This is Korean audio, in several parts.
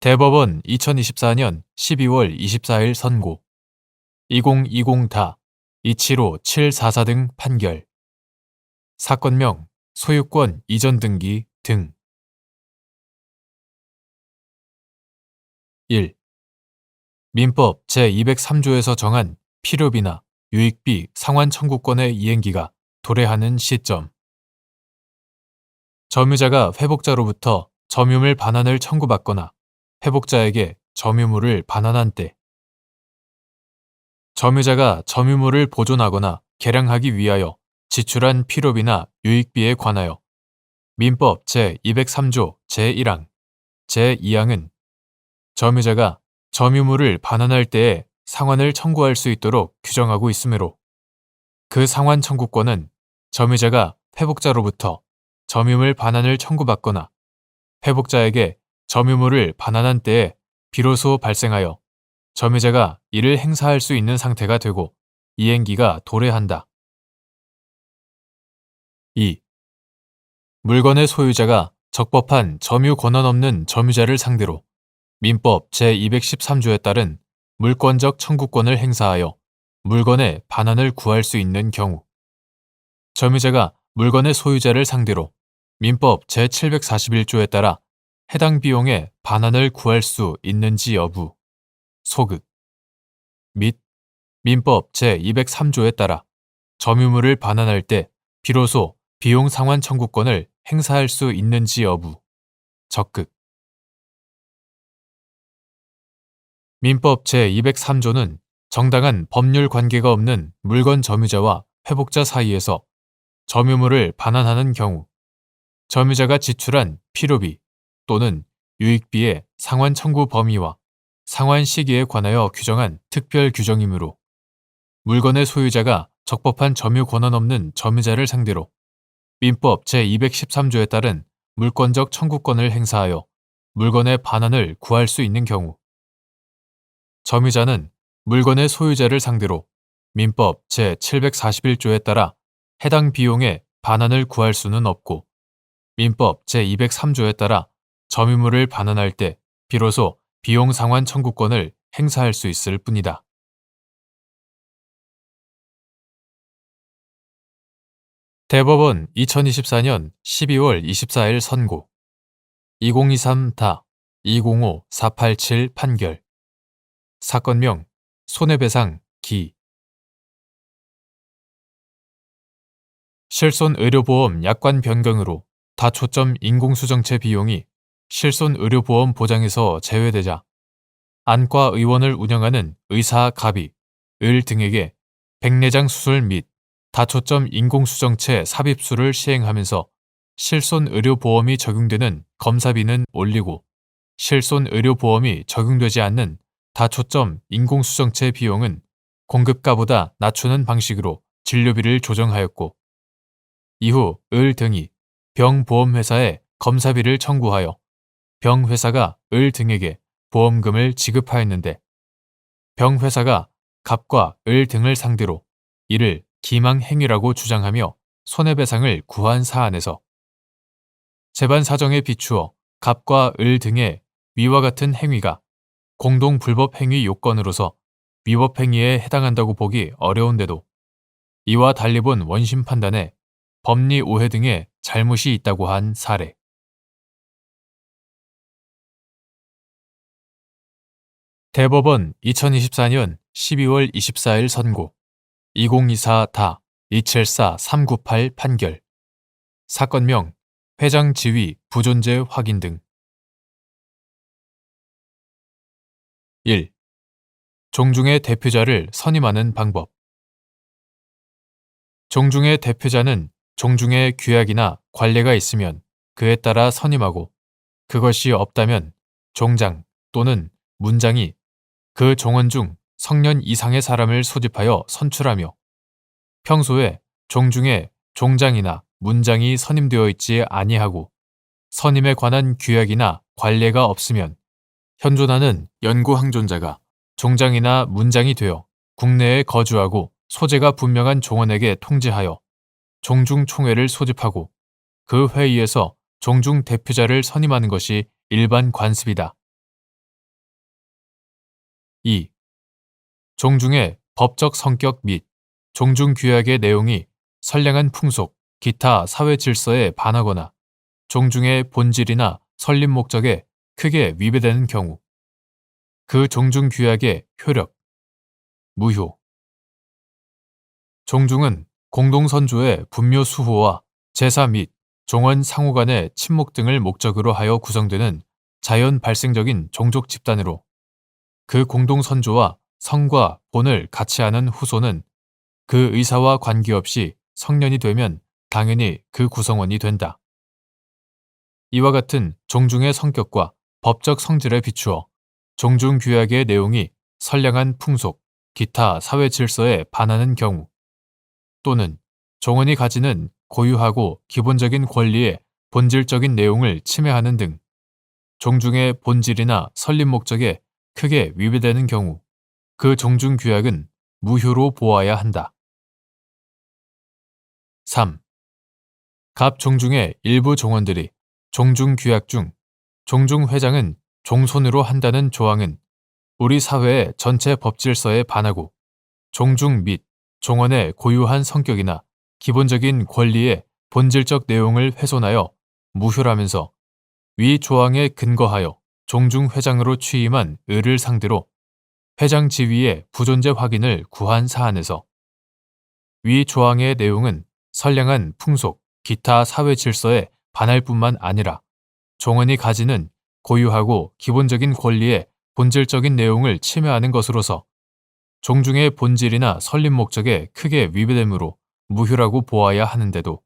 대법원 2024년 12월 24일 선고 2020다 275-744 등 판결 사건명 소유권 이전 등기 등 1. 민법 제203조에서 정한 필요비나 유익비 상환 청구권의 이행기가 도래하는 시점 점유자가 회복자로부터 점유물 반환을 청구받거나 회복자에게 점유물을 반환한 때 점유자가 점유물을 보존하거나 개량하기 위하여 지출한 필요비나 유익비에 관하여 민법 제203조 제1항, 제2항은 점유자가 점유물을 반환할 때에 상환을 청구할 수 있도록 규정하고 있으므로 그 상환 청구권은 점유자가 회복자로부터 점유물 반환을 청구받거나 회복자에게 점유물을 반환한 때에 비로소 발생하여 점유자가 이를 행사할 수 있는 상태가 되고 이행기가 도래한다. 2. 물건의 소유자가 적법한 점유 권한 없는 점유자를 상대로 민법 제213조에 따른 물권적 청구권을 행사하여 물건의 반환을 구할 수 있는 경우 점유자가 물건의 소유자를 상대로 민법 제741조에 따라 해당 비용의 반환을 구할 수 있는지 여부, 소급 및 민법 제203조에 따라 점유물을 반환할 때 비로소 비용 상환 청구권을 행사할 수 있는지 여부, 적극 민법 제203조는 정당한 법률 관계가 없는 물건 점유자와 회복자 사이에서 점유물을 반환하는 경우 점유자가 지출한 필요비 또는 유익비의 상환 청구 범위와 상환 시기에 관하여 규정한 특별 규정이므로 물건의 소유자가 적법한 점유 권한 없는 점유자를 상대로 민법 제213조에 따른 물권적 청구권을 행사하여 물건의 반환을 구할 수 있는 경우 점유자는 물건의 소유자를 상대로 민법 제741조에 따라 해당 비용의 반환을 구할 수는 없고 민법 제203조에 따라 점유물을 반환할 때 비로소 비용 상환 청구권을 행사할 수 있을 뿐이다. 대법원 2024년 12월 24일 선고 2023다 205487 판결 사건명 손해배상 기 실손의료보험 약관 변경으로 다초점 인공수정체 비용이 실손의료보험 보장에서 제외되자 안과 의원을 운영하는 의사 갑이, 을 등에게 백내장 수술 및 다초점 인공수정체 삽입술을 시행하면서 실손의료보험이 적용되는 검사비는 올리고 실손의료보험이 적용되지 않는 다초점 인공수정체 비용은 공급가보다 낮추는 방식으로 진료비를 조정하였고 이후 을 등이 병보험회사에 검사비를 청구하여 병회사가 을 등에게 보험금을 지급하였는데 병회사가 갑과 을 등을 상대로 이를 기망행위라고 주장하며 손해배상을 구한 사안에서 재반 사정에 비추어 갑과 을 등의 위와 같은 행위가 공동불법행위 요건으로서 위법행위에 해당한다고 보기 어려운데도 이와 달리 본 원심 판단에 법리 오해 등의 잘못이 있다고 한 사례. 대법원 2024년 12월 24일 선고 2024다 274-398 판결 사건명 회장 지위 부존재 확인 등 1. 종중의 대표자를 선임하는 방법 종중의 대표자는 종중의 규약이나 관례가 있으면 그에 따라 선임하고 그것이 없다면 종장 또는 문장이 그 종원 중 성년 이상의 사람을 소집하여 선출하며 평소에 종중에 종장이나 문장이 선임되어 있지 아니하고 선임에 관한 규약이나 관례가 없으면 현존하는 연구항존자가 종장이나 문장이 되어 국내에 거주하고 소재가 분명한 종원에게 통지하여 종중총회를 소집하고 그 회의에서 종중 대표자를 선임하는 것이 일반 관습이다. 2. 종중의 법적 성격 및 종중규약의 내용이 선량한 풍속, 기타 사회 질서에 반하거나 종중의 본질이나 설립 목적에 크게 위배되는 경우 그 종중규약의 효력, 무효. 종중은 공동선조의 분묘 수호와 제사 및 종원 상호 간의 친목 등을 목적으로 하여 구성되는 자연 발생적인 종족 집단으로 그 공동선조와 성과 본을 같이 하는 후손은 그 의사와 관계없이 성년이 되면 당연히 그 구성원이 된다. 이와 같은 종중의 성격과 법적 성질에 비추어 종중규약의 내용이 선량한 풍속, 기타 사회 질서에 반하는 경우 또는 종원이 가지는 고유하고 기본적인 권리의 본질적인 내용을 침해하는 등 종중의 본질이나 설립 목적에 크게 위배되는 경우 그 종중규약은 무효로 보아야 한다. 3. 갑 종중의 일부 종원들이 종중규약 중 종중회장은 종손으로 한다는 조항은 우리 사회의 전체 법질서에 반하고 종중 및 종원의 고유한 성격이나 기본적인 권리의 본질적 내용을 훼손하여 무효라면서 위 조항에 근거하여 종중회장으로 취임한 을을 상대로 회장 지위의 부존재 확인을 구한 사안에서 위 조항의 내용은 선량한 풍속, 기타 사회 질서에 반할 뿐만 아니라 종원이 가지는 고유하고 기본적인 권리의 본질적인 내용을 침해하는 것으로서 종중의 본질이나 설립 목적에 크게 위배되므로 무효라고 보아야 하는데도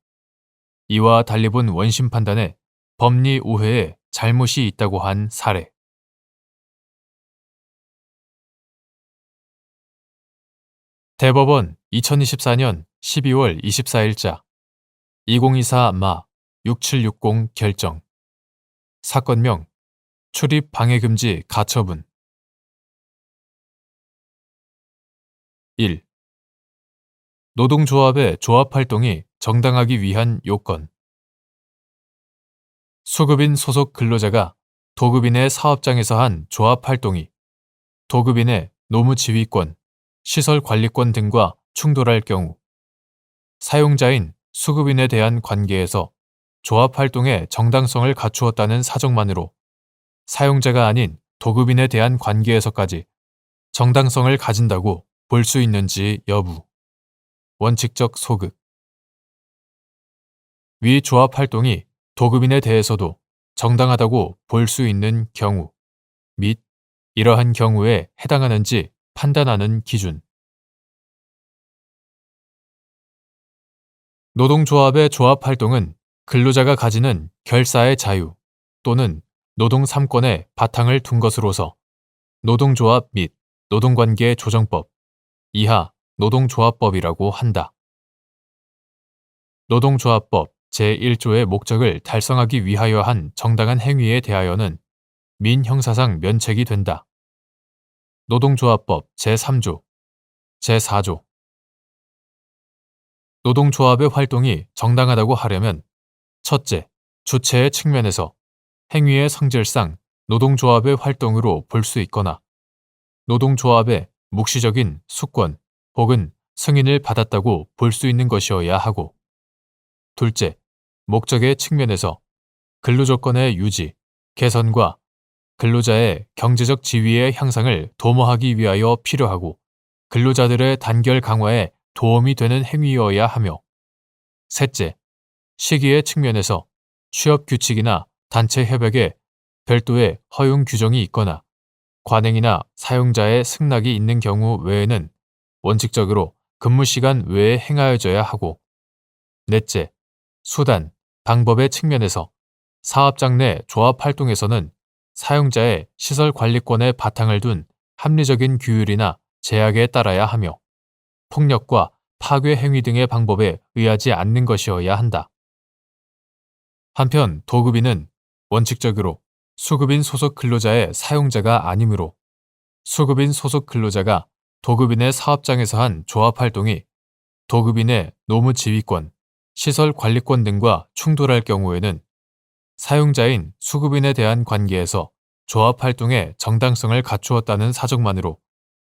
이와 달리 본 원심 판단에 법리 오해에 잘못이 있다고 한 사례. 대법원 2024년 12월 24일자 2024 6760 결정. 사건명 출입 방해금지 가처분. 1. 노동조합의 조합활동이 정당하기 위한 요건. 수급인 소속 근로자가 도급인의 사업장에서 한 조합활동이 도급인의 노무지휘권, 시설관리권 등과 충돌할 경우 사용자인 수급인에 대한 관계에서 조합활동의 정당성을 갖추었다는 사정만으로 사용자가 아닌 도급인에 대한 관계에서까지 정당성을 가진다고 볼 수 있는지 여부. 원칙적 소급. 위 조합활동이 도급인에 대해서도 정당하다고 볼 수 있는 경우 및 이러한 경우에 해당하는지 판단하는 기준. 노동조합의 조합활동은 근로자가 가지는 결사의 자유 또는 노동 3권의 바탕을 둔 것으로서 노동조합 및 노동관계 조정법 이하 노동조합법이라고 한다. 노동조합법 제1조의 목적을 달성하기 위하여 한 정당한 행위에 대하여는 민형사상 면책이 된다. 노동조합법 제3조, 제4조. 노동조합의 활동이 정당하다고 하려면 첫째, 주체의 측면에서 행위의 성질상 노동조합의 활동으로 볼 수 있거나 노동조합의 묵시적인 수권 혹은 승인을 받았다고 볼 수 있는 것이어야 하고 둘째, 목적의 측면에서 근로조건의 유지, 개선과 근로자의 경제적 지위의 향상을 도모하기 위하여 필요하고 근로자들의 단결 강화에 도움이 되는 행위여야 하며 셋째, 시기의 측면에서 취업 규칙이나 단체 협약에 별도의 허용 규정이 있거나 관행이나 사용자의 승낙이 있는 경우 외에는 원칙적으로 근무 시간 외에 행하여져야 하고 넷째, 수단, 방법의 측면에서 사업장 내 조합 활동에서는 사용자의 시설 관리권에 바탕을 둔 합리적인 규율이나 제약에 따라야 하며 폭력과 파괴 행위 등의 방법에 의하지 않는 것이어야 한다. 한편 도급인은 원칙적으로 수급인 소속 근로자의 사용자가 아니므로 수급인 소속 근로자가 도급인의 사업장에서 한 조합 활동이 도급인의 노무 지휘권, 시설 관리권 등과 충돌할 경우에는 사용자인 수급인에 대한 관계에서 조합 활동의 정당성을 갖추었다는 사정만으로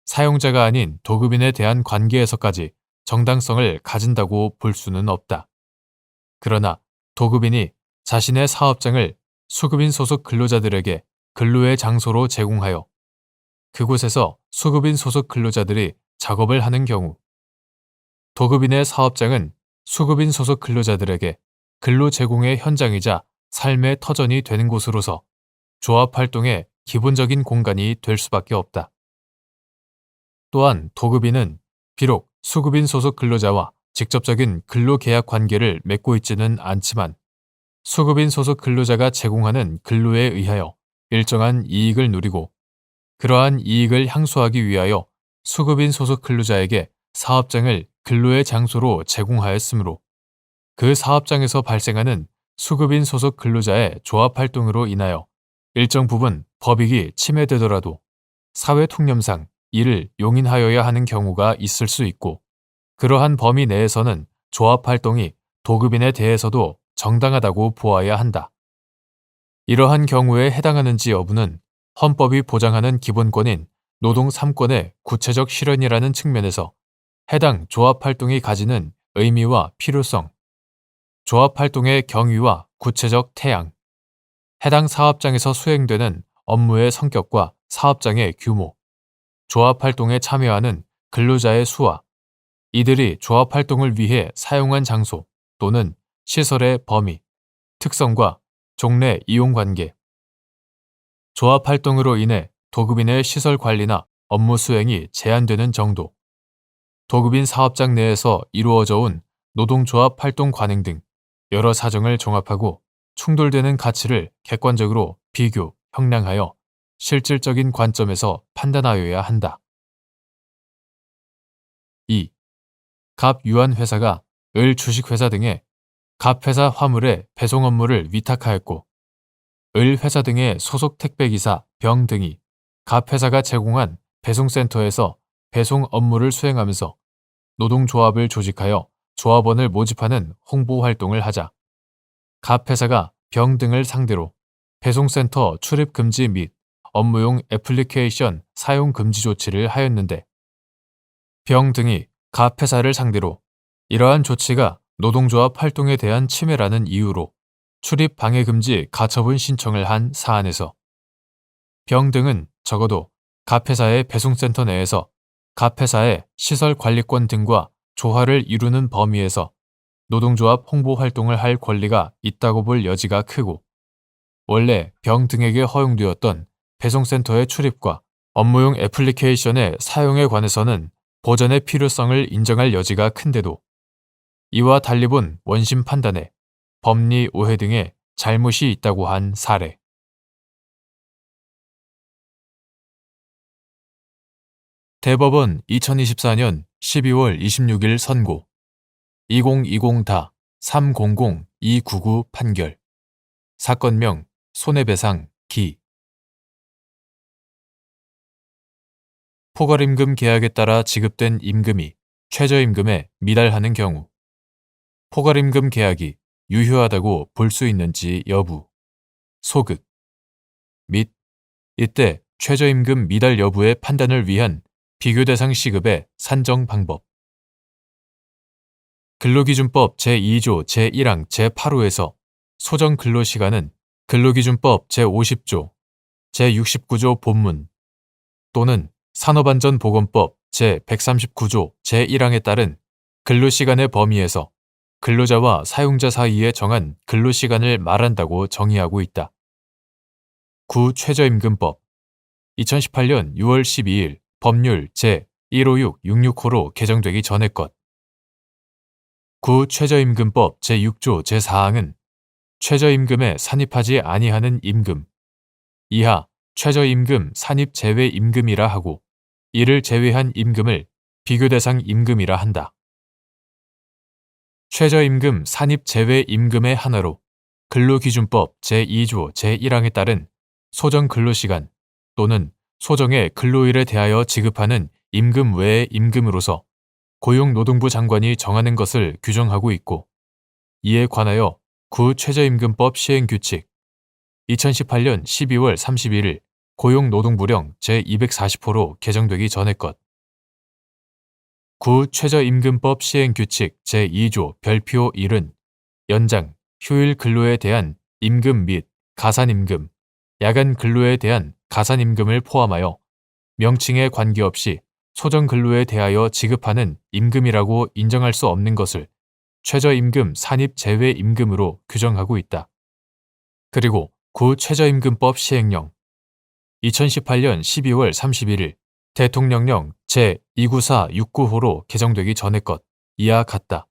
사용자가 아닌 도급인에 대한 관계에서까지 정당성을 가진다고 볼 수는 없다. 그러나 도급인이 자신의 사업장을 수급인 소속 근로자들에게 근로의 장소로 제공하여 그곳에서 수급인 소속 근로자들이 작업을 하는 경우, 도급인의 사업장은 수급인 소속 근로자들에게 근로 제공의 현장이자 삶의 터전이 되는 곳으로서 조합 활동의 기본적인 공간이 될 수밖에 없다. 또한 도급인은 비록 수급인 소속 근로자와 직접적인 근로계약 관계를 맺고 있지는 않지만 수급인 소속 근로자가 제공하는 근로에 의하여 일정한 이익을 누리고 그러한 이익을 향수하기 위하여 수급인 소속 근로자에게 사업장을 근로의 장소로 제공하였으므로 그 사업장에서 발생하는 수급인 소속 근로자의 조합 활동으로 인하여 일정 부분 법익이 침해되더라도 사회 통념상 이를 용인하여야 하는 경우가 있을 수 있고 그러한 범위 내에서는 조합 활동이 도급인에 대해서도 정당하다고 보아야 한다. 이러한 경우에 해당하는지 여부는 헌법이 보장하는 기본권인 노동 3권의 구체적 실현이라는 측면에서 해당 조합 활동이 가지는 의미와 필요성, 조합 활동의 경위와 구체적 태양, 해당 사업장에서 수행되는 업무의 성격과 사업장의 규모, 조합 활동에 참여하는 근로자의 수와 이들이 조합 활동을 위해 사용한 장소 또는 시설의 범위, 특성과 종래 이용 관계, 조합 활동으로 인해 도급인의 시설 관리나 업무 수행이 제한되는 정도, 도급인 사업장 내에서 이루어져 온 노동조합 활동 관행 등 여러 사정을 종합하고 충돌되는 가치를 객관적으로 비교, 형량하여 실질적인 관점에서 판단하여야 한다. 2. 갑 유한회사가 을 주식회사 등의 갑회사 화물의 배송 업무를 위탁하였고 을 회사 등의 소속 택배기사, 병 등이 갑회사가 제공한 배송센터에서 배송 업무를 수행하면서 노동조합을 조직하여 조합원을 모집하는 홍보 활동을 하자 갑회사가 병 등을 상대로 배송센터 출입 금지 및 업무용 애플리케이션 사용 금지 조치를 하였는데 병 등이 갑회사를 상대로 이러한 조치가 노동조합 활동에 대한 침해라는 이유로 출입 방해 금지 가처분 신청을 한 사안에서 병 등은 적어도 갑회사의 배송센터 내에서 갑회사의 시설 관리권 등과 조화를 이루는 범위에서 노동조합 홍보 활동을 할 권리가 있다고 볼 여지가 크고 원래 병 등에게 허용되었던 배송센터의 출입과 업무용 애플리케이션의 사용에 관해서는 보전의 필요성을 인정할 여지가 큰데도 이와 달리 본 원심 판단에 법리 오해 등의 잘못이 있다고 한 사례. 대법원 2024년 12월 26일 선고 2020-300-299 판결 사건명 손해배상 기 포괄임금 계약에 따라 지급된 임금이 최저임금에 미달하는 경우 포괄임금 계약이 유효하다고 볼 수 있는지 여부, 소급 및 이때 최저임금 미달 여부의 판단을 위한 비교대상 시급의 산정 방법 근로기준법 제2조 제1항 제8호에서 소정 근로시간은 근로기준법 제50조 제69조 본문 또는 산업안전보건법 제139조 제1항에 따른 근로시간의 범위에서 근로자와 사용자 사이에 정한 근로시간을 말한다고 정의하고 있다. 구 최저임금법 2018년 6월 12일 법률 제156666호로 개정되기 전의 것. 구 최저임금법 제6조 제4항은 최저임금에 산입하지 아니하는 임금 이하 최저임금 산입 제외 임금이라 하고 이를 제외한 임금을 비교대상 임금이라 한다. 최저임금 산입 제외 임금의 하나로 근로기준법 제2조 제1항에 따른 소정 근로시간 또는 소정의 근로일에 대하여 지급하는 임금 외의 임금으로서 고용노동부 장관이 정하는 것을 규정하고 있고 이에 관하여 구 최저임금법 시행규칙 2018년 12월 31일 고용노동부령 제240호로 개정되기 전의 것. 구 최저임금법 시행규칙 제2조 별표 1은 연장, 휴일 근로에 대한 임금 및 가산임금, 야간 근로에 대한 가산임금을 포함하여 명칭에 관계없이 소정근로에 대하여 지급하는 임금이라고 인정할 수 없는 것을 최저임금 산입 제외 임금으로 규정하고 있다. 그리고 구 최저임금법 시행령 2018년 12월 31일 대통령령 제29469호로 개정되기 전의 것 이하 같다.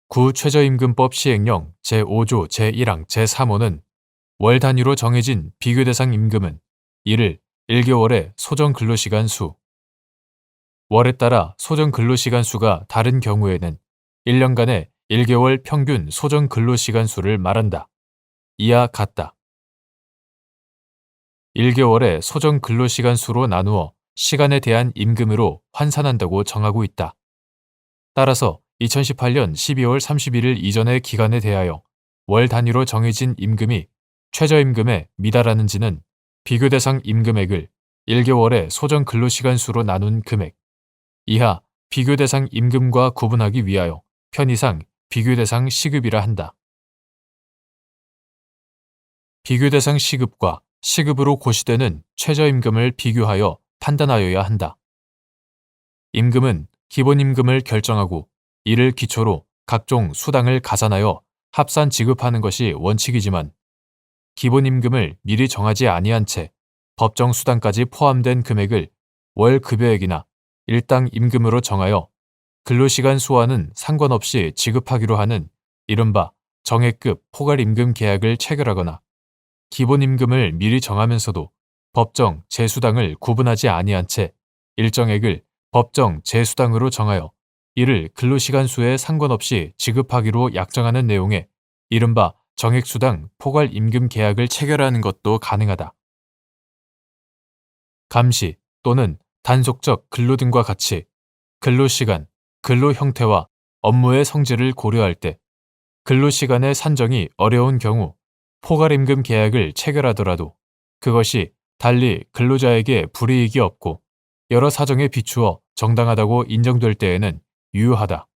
구 최저임금법 시행령 제5조 제1항 제3호는 월 단위로 정해진 비교 대상 임금은 이를 1개월의 소정 근로시간 수, 월에 따라 소정 근로시간 수가 다른 경우에는 1년간의 1개월 평균 소정 근로시간 수를 말한다. 이하 같다. 1개월의 소정 근로시간 수로 나누어 시간에 대한 임금으로 환산한다고 정하고 있다. 따라서 2018년 12월 31일 이전의 기간에 대하여 월 단위로 정해진 임금이 최저임금에 미달하는지는 비교 대상 임금액을 1개월의 소정 근로시간 수로 나눈 금액 이하 비교 대상 임금과 구분하기 위하여 편의상 비교 대상 시급이라 한다. 비교 대상 시급과 시급으로 고시되는 최저임금을 비교하여 판단하여야 한다. 임금은 기본임금을 결정하고 이를 기초로 각종 수당을 가산하여 합산 지급하는 것이 원칙이지만 기본임금을 미리 정하지 아니한 채 법정 수당까지 포함된 금액을 월 급여액이나 일당 임금으로 정하여 근로시간 수와는 상관없이 지급하기로 하는 이른바 정액급 포괄임금 계약을 체결하거나 기본임금을 미리 정하면서도 법정 재수당을 구분하지 아니한 채 일정액을 법정 재수당으로 정하여 이를 근로시간 수에 상관없이 지급하기로 약정하는 내용의 이른바 정액수당 포괄임금 계약을 체결하는 것도 가능하다. 감시 또는 단속적 근로 등과 같이 근로시간, 근로 형태와 업무의 성질을 고려할 때 근로시간의 산정이 어려운 경우 포괄임금 계약을 체결하더라도 그것이 달리 근로자에게 불이익이 없고 여러 사정에 비추어 정당하다고 인정될 때에는 유효하다.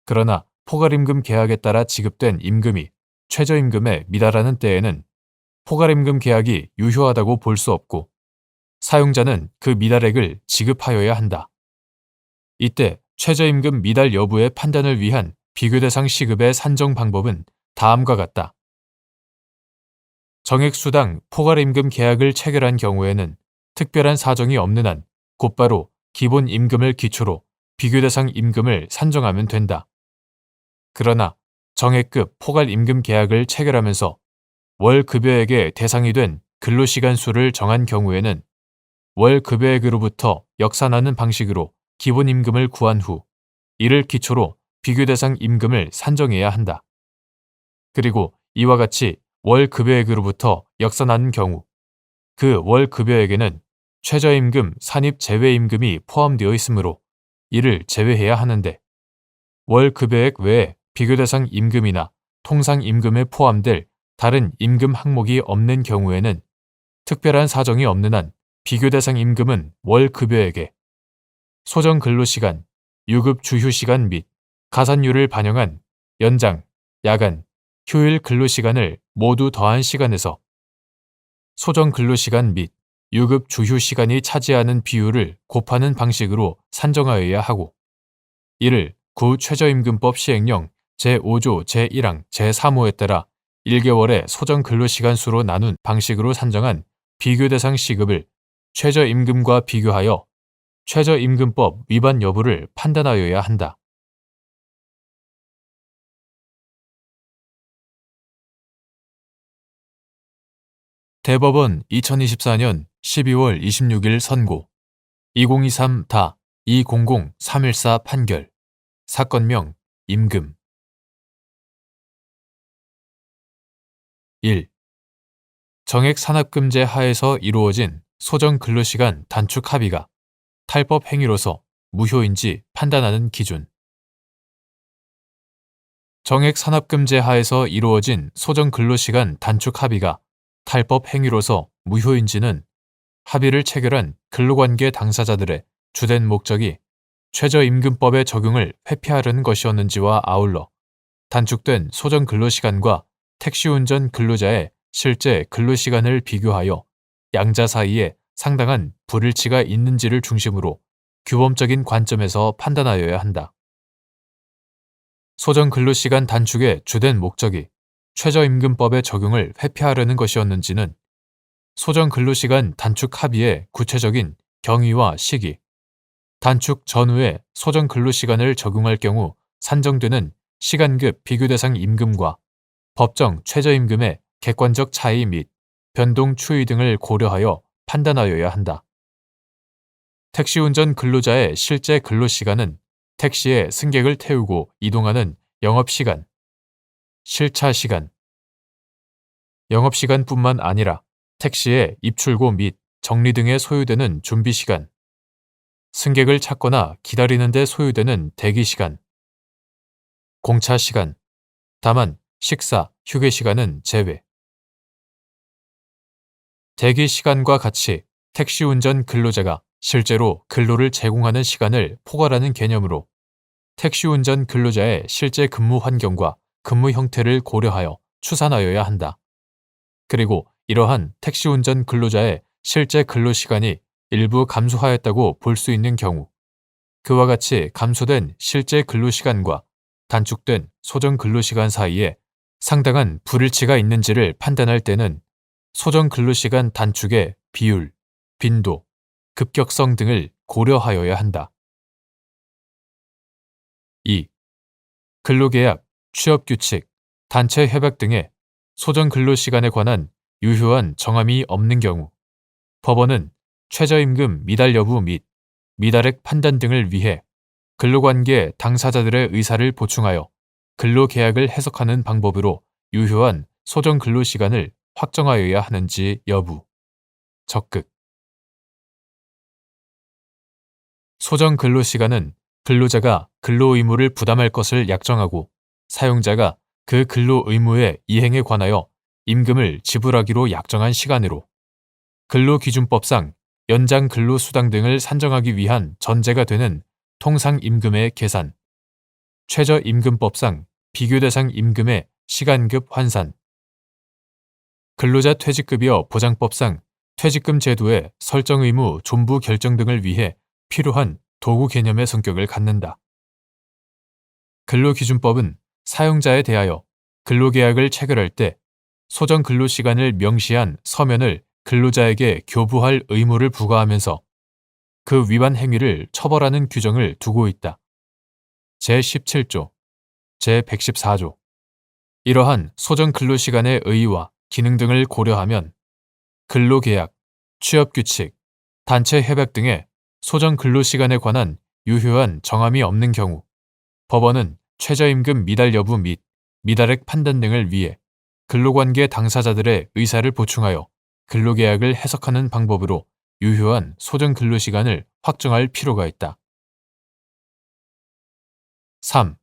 그러나 포괄임금 계약에 따라 지급된 임금이 최저임금에 미달하는 때에는 포괄임금 계약이 유효하다고 볼 수 없고 사용자는 그 미달액을 지급하여야 한다. 이때 최저임금 미달 여부의 판단을 위한 비교 대상 시급의 산정 방법은 다음과 같다. 정액수당 포괄임금 계약을 체결한 경우에는 특별한 사정이 없는 한 곧바로 기본 임금을 기초로 비교 대상 임금을 산정하면 된다. 그러나 정액급 포괄임금 계약을 체결하면서 월 급여액의 대상이 된 근로시간 수를 정한 경우에는 월 급여액으로부터 역산하는 방식으로 기본임금을 구한 후 이를 기초로 비교 대상 임금을 산정해야 한다. 그리고 이와 같이 월 급여액으로부터 역산하는 경우 그 월 급여액에는 최저임금 산입 제외임금이 포함되어 있으므로 이를 제외해야 하는데 월 급여액 외에 비교 대상 임금이나 통상임금에 포함될 다른 임금 항목이 없는 경우에는 특별한 사정이 없는 한 비교 대상 임금은 월 급여액에 소정 근로시간, 유급 주휴시간 및 가산율을 반영한 연장, 야간, 휴일 근로시간을 모두 더한 시간에서 소정 근로시간 및 유급 주휴시간이 차지하는 비율을 곱하는 방식으로 산정하여야 하고 이를 구 최저임금법 시행령 제5조 제1항 제3호에 따라 1개월의 소정 근로시간 수로 나눈 방식으로 산정한 비교 대상 시급을 최저임금과 비교하여 최저임금법 위반 여부를 판단하여야 한다. 대법원 2024년 12월 26일 선고 2023-200314 판결 사건명 임금 1. 정액산업금제 하에서 이루어진 소정 근로시간 단축 합의가 탈법 행위로서 무효인지 판단하는 기준 정액산업금제 하에서 이루어진 소정 근로시간 단축 합의가 탈법 행위로서 무효인지는 합의를 체결한 근로관계 당사자들의 주된 목적이 최저임금법의 적용을 회피하려는 것이었는지와 아울러 단축된 소정근로시간과 택시운전 근로자의 실제 근로시간을 비교하여 양자 사이에 상당한 불일치가 있는지를 중심으로 규범적인 관점에서 판단하여야 한다. 소정근로시간 단축의 주된 목적이 최저임금법의 적용을 회피하려는 것이었는지는 소정근로시간 단축 합의의 구체적인 경위와 시기, 단축 전후에 소정근로시간을 적용할 경우 산정되는 시간급 비교대상 임금과 법정 최저임금의 객관적 차이 및 변동 추이 등을 고려하여 판단하여야 한다. 택시운전 근로자의 실제 근로시간은 택시에 승객을 태우고 이동하는 영업시간, 실차시간, 영업시간뿐만 아니라 택시의 입출고 및 정리 등에 소요되는 준비시간, 승객을 찾거나 기다리는 데 소요되는 대기시간, 공차시간, 다만 식사, 휴게시간은 제외. 대기시간과 같이 택시운전 근로자가 실제로 근로를 제공하는 시간을 포괄하는 개념으로 택시운전 근로자의 실제 근무 환경과 근무 형태를 고려하여 추산하여야 한다. 그리고 이러한 택시운전 근로자의 실제 근로시간이 일부 감소하였다고 볼 수 있는 경우 그와 같이 감소된 실제 근로시간과 단축된 소정 근로시간 사이에 상당한 불일치가 있는지를 판단할 때는 소정 근로시간 단축의 비율, 빈도, 급격성 등을 고려하여야 한다. 2. 근로계약, 취업규칙, 단체협약 등의 소정 근로시간에 관한 유효한 정함이 없는 경우 법원은 최저임금 미달 여부 및 미달액 판단 등을 위해 근로관계 당사자들의 의사를 보충하여 근로계약을 해석하는 방법으로 유효한 소정 근로시간을 확정하여야 하는지 여부. 적극. 소정 근로시간은 근로자가 근로 의무를 부담할 것을 약정하고 사용자가 그 근로 의무의 이행에 관하여 임금을 지불하기로 약정한 시간으로 근로기준법상 연장 근로수당 등을 산정하기 위한 전제가 되는 통상임금의 계산, 최저임금법상 비교대상 임금의 시간급 환산, 근로자 퇴직급여 보장법상 퇴직금 제도의 설정 의무 존부 결정 등을 위해 필요한 도구 개념의 성격을 갖는다. 근로기준법은 사용자에 대하여 근로계약을 체결할 때 소정 근로시간을 명시한 서면을 근로자에게 교부할 의무를 부과하면서 그 위반 행위를 처벌하는 규정을 두고 있다. 제17조, 제114조. 이러한 소정 근로시간의 의의와 기능 등을 고려하면 근로계약, 취업규칙, 단체협약 등의 소정 근로시간에 관한 유효한 정함이 없는 경우 법원은 최저임금 미달 여부 및 미달액 판단 등을 위해 근로관계 당사자들의 의사를 보충하여 근로계약을 해석하는 방법으로 유효한 소정 근로시간을 확정할 필요가 있다. 3.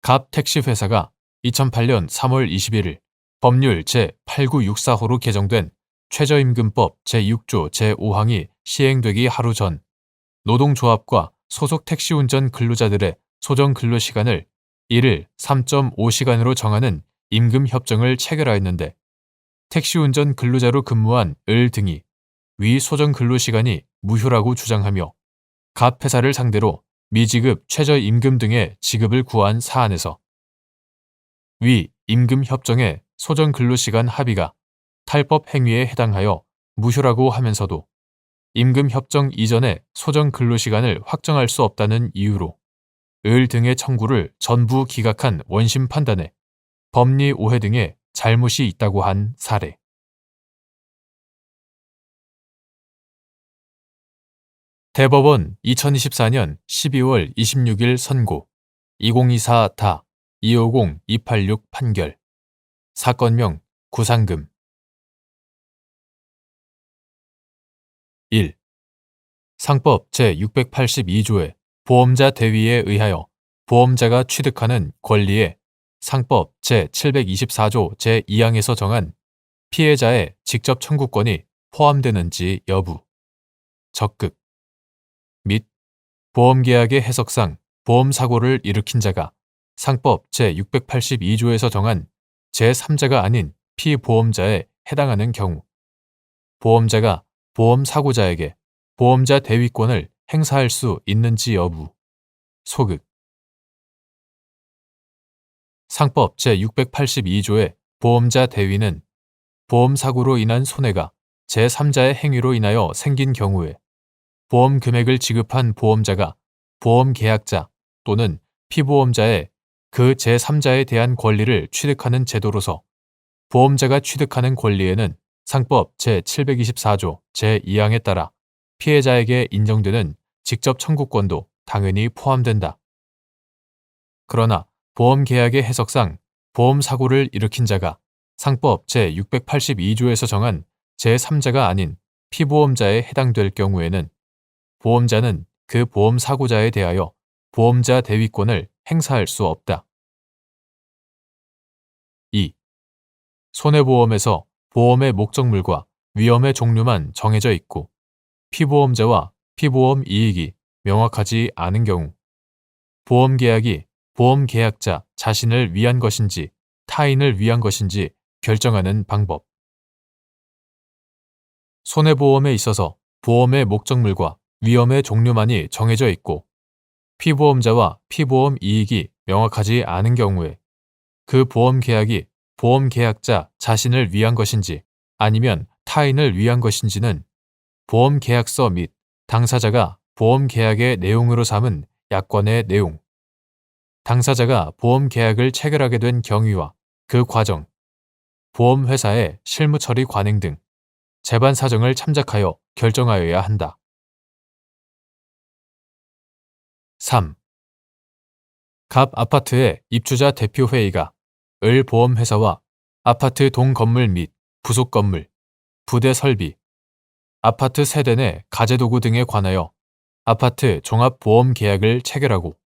갑 택시회사가 2008년 3월 21일 법률 제8964호로 개정된 최저임금법 제6조 제5항이 시행되기 하루 전 노동조합과 소속 택시운전 근로자들의 소정 근로시간을 1일 3.5시간으로 정하는 임금협정을 체결하였는데 택시운전 근로자로 근무한 을 등이 위 소정 근로시간이 무효라고 주장하며 갑 회사를 상대로 미지급 최저임금 등의 지급을 구한 사안에서 위 임금협정의 소정 근로시간 합의가 탈법 행위에 해당하여 무효라고 하면서도 임금협정 이전의 소정 근로시간을 확정할 수 없다는 이유로 을 등의 청구를 전부 기각한 원심 판단에 법리 오해 등의 잘못이 있다고 한 사례. 대법원 2024년 12월 26일 선고 2024다 250-286 판결 사건명 구상금 1. 상법 제682조의 보험자 대위에 의하여 보험자가 취득하는 권리에 상법 제724조 제2항에서 정한 피해자의 직접 청구권이 포함되는지 여부, 적극 및 보험계약의 해석상 보험사고를 일으킨 자가 상법 제682조에서 정한 제3자가 아닌 피보험자에 해당하는 경우 보험자가 보험사고자에게 보험자 대위권을 행사할 수 있는지 여부, 소극 상법 제682조의 보험자 대위는 보험사고로 인한 손해가 제3자의 행위로 인하여 생긴 경우에 보험 금액을 지급한 보험자가 보험계약자 또는 피보험자의 그 제3자에 대한 권리를 취득하는 제도로서 보험자가 취득하는 권리에는 상법 제724조 제2항에 따라 피해자에게 인정되는 직접 청구권도 당연히 포함된다. 그러나 보험계약의 해석상 보험사고를 일으킨 자가 상법 제682조에서 정한 제3자가 아닌 피보험자에 해당될 경우에는 보험자는 그 보험사고자에 대하여 보험자 대위권을 행사할 수 없다. 2. 손해보험에서 보험의 목적물과 위험의 종류만 정해져 있고 피보험자와 피보험 이익이 명확하지 않은 경우 보험계약이 보험계약자 자신을 위한 것인지 타인을 위한 것인지 결정하는 방법. 손해보험에 있어서 보험의 목적물과 위험의 종류만이 정해져 있고 피보험자와 피보험 이익이 명확하지 않은 경우에 그 보험계약이 보험계약자 자신을 위한 것인지 아니면 타인을 위한 것인지는 보험계약서 및 당사자가 보험계약의 내용으로 삼은 약관의 내용, 당사자가 보험계약을 체결하게 된 경위와 그 과정, 보험회사의 실무처리 관행 등 재반 사정을 참작하여 결정하여야 한다. 3. 갑 아파트의 입주자 대표회의가 을 보험회사와 아파트 동건물 및 부속 건물, 부대 설비, 아파트 세대 내 가재도구 등에 관하여 아파트 종합보험계약을 체결하고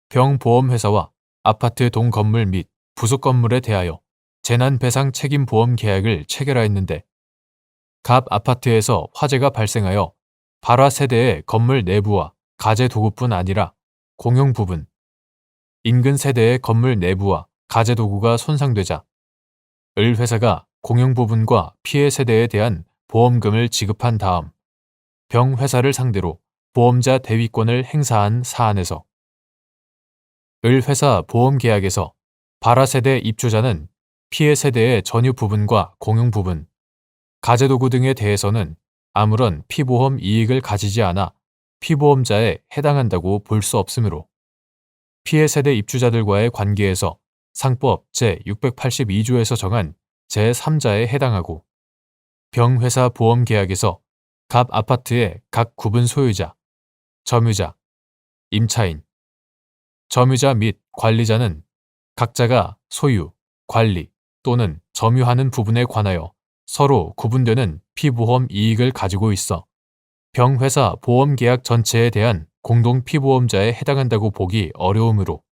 병보험회사와 아파트 동건물 및 부속 건물에 대하여 재난배상 책임보험 계약을 체결하였는데 갑 아파트에서 화재가 발생하여 발화 세대의 건물 내부와 가재 도구뿐 아니라 공용 부분, 인근 세대의 건물 내부와 가재 도구가 손상되자 을 회사가 공용 부분과 피해 세대에 대한 보험금을 지급한 다음 병 회사를 상대로 보험자 대위권을 행사한 사안에서 을 회사 보험 계약에서 발화 세대 입주자는 피해 세대의 전유 부분과 공용 부분, 가재도구 등에 대해서는 아무런 피보험 이익을 가지지 않아 피보험자에 해당한다고 볼 수 없으므로 피해 세대 입주자들과의 관계에서 상법 제682조에서 정한 제3자에 해당하고 병회사 보험 계약에서 갑 아파트의 각 구분 소유자, 점유자, 임차인, 점유자 및 관리자는 각자가 소유, 관리 또는 점유하는 부분에 관하여 서로 구분되는 피보험 이익을 가지고 있어 병회사 보험계약 전체에 대한 공동 피보험자에 해당한다고 보기 어려우므로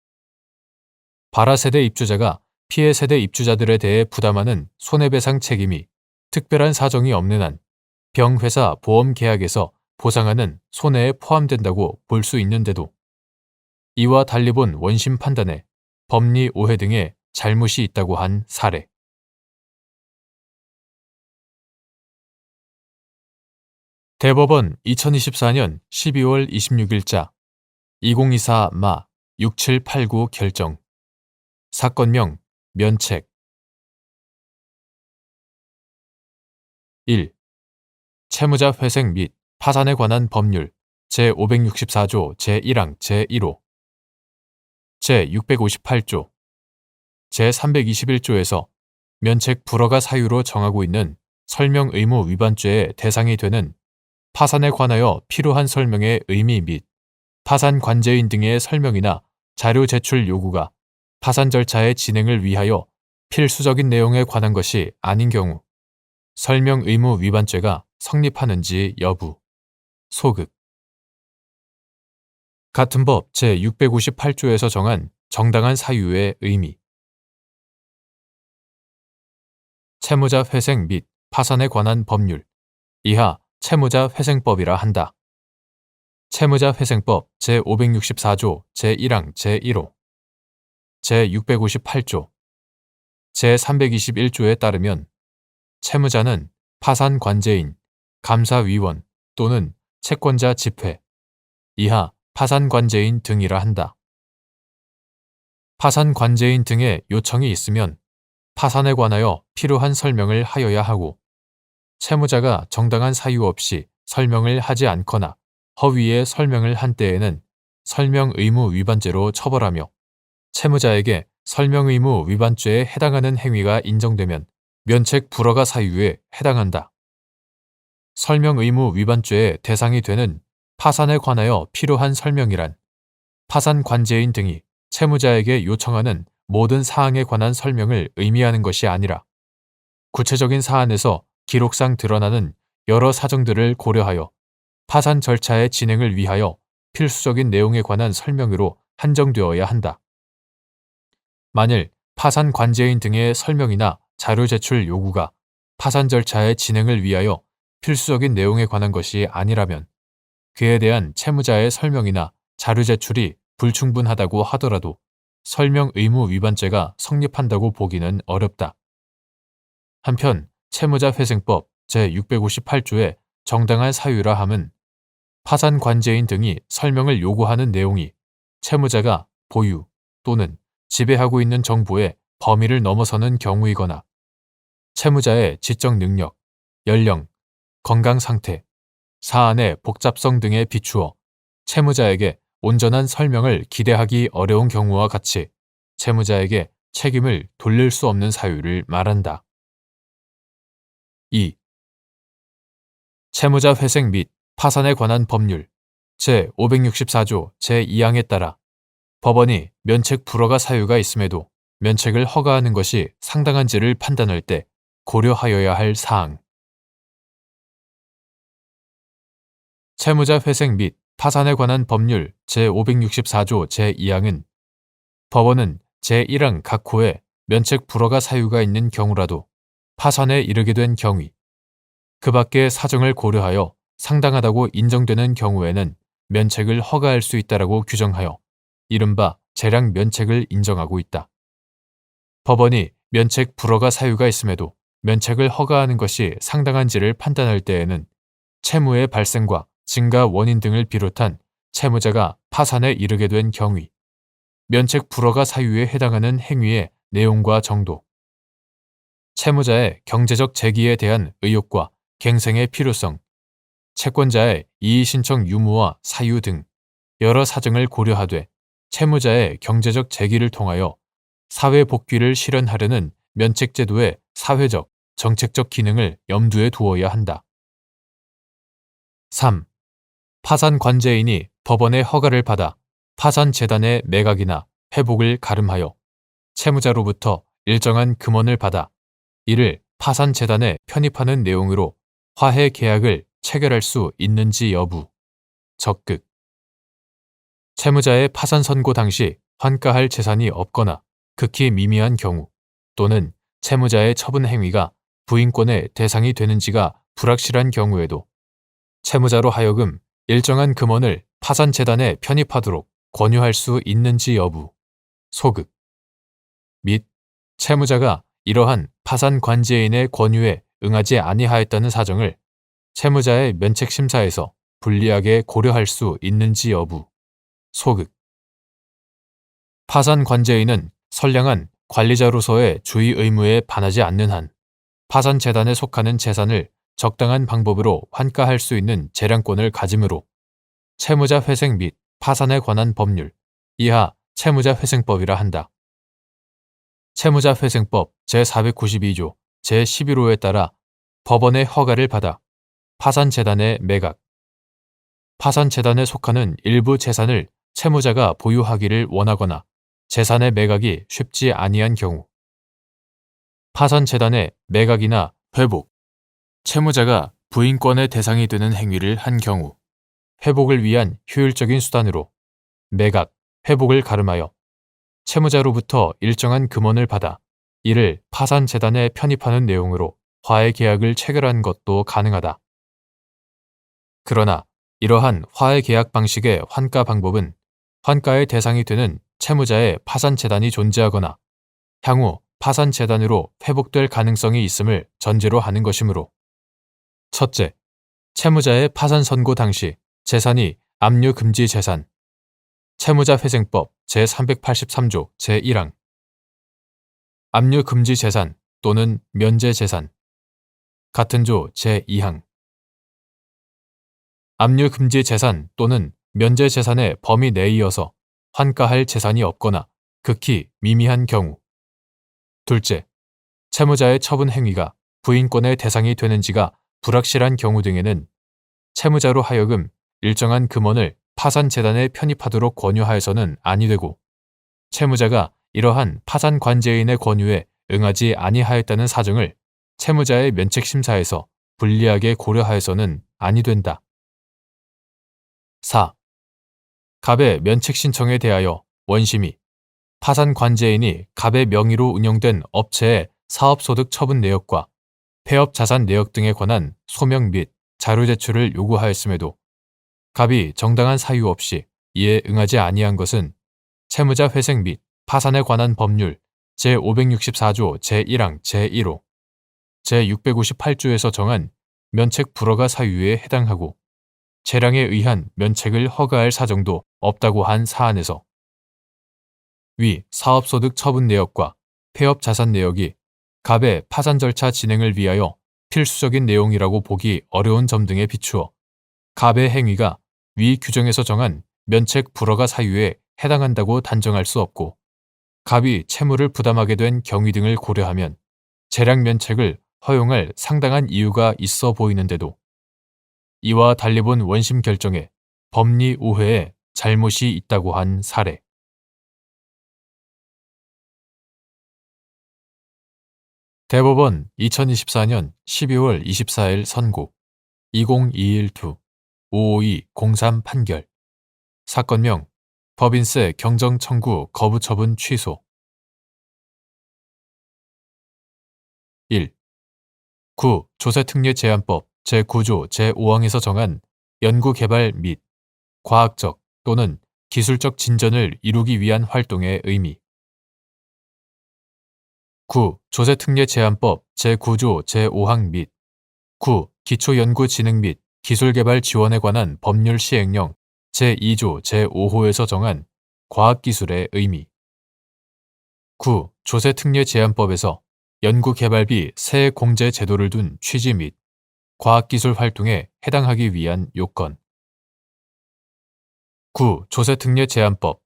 발화 세대 입주자가 피해 세대 입주자들에 대해 부담하는 손해배상 책임이 특별한 사정이 없는 한 병회사 보험계약에서 보상하는 손해에 포함된다고 볼 수 있는데도 이와 달리 본 원심 판단에 법리 오해 등의 잘못이 있다고 한 사례. 대법원 2024년 12월 26일자 2024 6789 결정 사건명 면책 1. 채무자 회생 및 파산에 관한 법률 제564조 제1항 제1호 제658조 제321조에서 면책 불허가 사유로 정하고 있는 설명 의무 위반죄의 대상이 되는 파산에 관하여 필요한 설명의 의미 및 파산 관제인 등의 설명이나 자료 제출 요구가 파산 절차의 진행을 위하여 필수적인 내용에 관한 것이 아닌 경우 설명 의무 위반죄가 성립하는지 여부, 소극. 같은 법 제658조에서 정한 정당한 사유의 의미. 채무자 회생 및 파산에 관한 법률, 이하 채무자 회생법이라 한다. 채무자 회생법 제564조 제1항 제1호, 제658조, 제321조에 따르면 채무자는 파산 관제인, 감사위원 또는 채권자 집회, 이하 파산 관제인 등이라 한다. 파산 관제인 등의 요청이 있으면 파산에 관하여 필요한 설명을 하여야 하고, 채무자가 정당한 사유 없이 설명을 하지 않거나 허위의 설명을 한 때에는 설명 의무 위반죄로 처벌하며, 채무자에게 설명 의무 위반죄에 해당하는 행위가 인정되면 면책 불허가 사유에 해당한다. 설명 의무 위반죄의 대상이 되는 파산에 관하여 필요한 설명이란 파산 관제인 등이 채무자에게 요청하는 모든 사항에 관한 설명을 의미하는 것이 아니라, 구체적인 사안에서 기록상 드러나는 여러 사정들을 고려하여 파산 절차의 진행을 위하여 필수적인 내용에 관한 설명으로 한정되어야 한다. 만일 파산 관제인 등의 설명이나 자료 제출 요구가 파산 절차의 진행을 위하여 필수적인 내용에 관한 것이 아니라면 그에 대한 채무자의 설명이나 자료 제출이 불충분하다고 하더라도 설명 의무 위반죄가 성립한다고 보기는 어렵다. 한편 채무자 회생법 제658조의 정당한 사유라 함은 파산 관제인 등이 설명을 요구하는 내용이 채무자가 보유 또는 지배하고 있는 정보의 범위를 넘어서는 경우이거나 채무자의 지적 능력, 연령, 건강 상태, 사안의 복잡성 등에 비추어 채무자에게 온전한 설명을 기대하기 어려운 경우와 같이 채무자에게 책임을 돌릴 수 없는 사유를 말한다. 2. 채무자 회생 및 파산에 관한 법률 제564조 제2항에 따라 법원이 면책 불허가 사유가 있음에도 면책을 허가하는 것이 상당한지를 판단할 때 고려하여야 할 사항. 채무자 회생 및 파산에 관한 법률 제564조 제2항은 법원은 제1항 각 호에 면책 불허가 사유가 있는 경우라도 파산에 이르게 된 경위, 그 밖의 사정을 고려하여 상당하다고 인정되는 경우에는 면책을 허가할 수 있다라고 규정하여 이른바 재량 면책을 인정하고 있다. 법원이 면책 불허가 사유가 있음에도 면책을 허가하는 것이 상당한지를 판단할 때에는 채무의 발생과 증가 원인 등을 비롯한 채무자가 파산에 이르게 된 경위, 면책 불허가 사유에 해당하는 행위의 내용과 정도, 채무자의 경제적 재기에 대한 의욕과 갱생의 필요성, 채권자의 이의 신청 유무와 사유 등 여러 사정을 고려하되 채무자의 경제적 재기를 통하여 사회 복귀를 실현하려는 면책제도의 사회적, 정책적 기능을 염두에 두어야 한다. 3. 파산 관제인이 법원의 허가를 받아 파산재단의 매각이나 회복을 가름하여 채무자로부터 일정한 금원을 받아 이를 파산재단에 편입하는 내용으로 화해 계약을 체결할 수 있는지 여부. 적극. 채무자의 파산 선고 당시 환가할 재산이 없거나 극히 미미한 경우 또는 채무자의 처분 행위가 부인권의 대상이 되는지가 불확실한 경우에도 채무자로 하여금 일정한 금원을 파산재단에 편입하도록 권유할 수 있는지 여부. 소극. 및 채무자가 이러한 파산 관제인의 권유에 응하지 아니하였다는 사정을 채무자의 면책심사에서 불리하게 고려할 수 있는지 여부. 소극. 파산 관제인은 선량한 관리자로서의 주의 의무에 반하지 않는 한 파산재단에 속하는 재산을 적당한 방법으로 환가할 수 있는 재량권을 가지므로 채무자 회생 및 파산에 관한 법률, 이하 채무자 회생법이라 한다. 채무자 회생법 제492조 제11호에 따라 법원의 허가를 받아 파산재단의 매각, 파산재단에 속하는 일부 재산을 채무자가 보유하기를 원하거나 재산의 매각이 쉽지 아니한 경우, 파산재단의 매각이나 회복, 채무자가 부인권의 대상이 되는 행위를 한 경우, 회복을 위한 효율적인 수단으로 매각, 회복을 가름하여 채무자로부터 일정한 금원을 받아 이를 파산재단에 편입하는 내용으로 화해 계약을 체결한 것도 가능하다. 그러나 이러한 화해 계약 방식의 환가 방법은 환가의 대상이 되는 채무자의 파산재단이 존재하거나 향후 파산재단으로 회복될 가능성이 있음을 전제로 하는 것이므로 첫째, 채무자의 파산 선고 당시 재산이 압류금지 재산, 채무자회생법 제383조 제1항, 압류금지 재산 또는 면제재산, 같은 조 제2항, 압류금지 재산 또는 면제재산의 범위 내이어서 환가할 재산이 없거나 극히 미미한 경우. 둘째, 채무자의 처분 행위가 부인권의 대상이 되는지가 불확실한 경우 등에는 채무자로 하여금 일정한 금원을 파산재단에 편입하도록 권유하여서는 아니 되고 채무자가 이러한 파산관제인의 권유에 응하지 아니하였다는 사정을 채무자의 면책심사에서 불리하게 고려하여서는 아니 된다. 4. 갑의 면책신청에 대하여 원심이 파산관제인이 갑의 명의로 운영된 업체의 사업소득 처분 내역과 폐업자산 내역 등에 관한 소명 및 자료 제출을 요구하였음에도 갑이 정당한 사유 없이 이에 응하지 아니한 것은 채무자 회생 및 파산에 관한 법률 제564조 제1항 제1호, 제658조에서 정한 면책 불허가 사유에 해당하고 재량에 의한 면책을 허가할 사정도 없다고 한 사안에서 위 사업소득 처분 내역과 폐업자산 내역이 갑의 파산 절차 진행을 위하여 필수적인 내용이라고 보기 어려운 점 등에 비추어 갑의 행위가 위 규정에서 정한 면책 불허가 사유에 해당한다고 단정할 수 없고 갑이 채무를 부담하게 된 경위 등을 고려하면 재량 면책을 허용할 상당한 이유가 있어 보이는데도 이와 달리 본 원심 결정에 법리 우회에 잘못이 있다고 한 사례. 대법원 2024년 12월 24일 선고 2021-552-03 판결 사건명 법인세 경정 청구 거부 처분 취소 1. 구 조세특례제한법 제9조 제5항에서 정한 연구개발 및 과학적 또는 기술적 진전을 이루기 위한 활동의 의미 9. 조세특례제한법 제9조 제5항 및 9. 기초연구진흥 및 기술개발 지원에 관한 법률 시행령 제2조 제5호에서 정한 과학기술의 의미 9. 조세특례제한법에서 연구개발비 세액공제 제도를 둔 취지 및 과학기술 활동에 해당하기 위한 요건 9. 조세특례제한법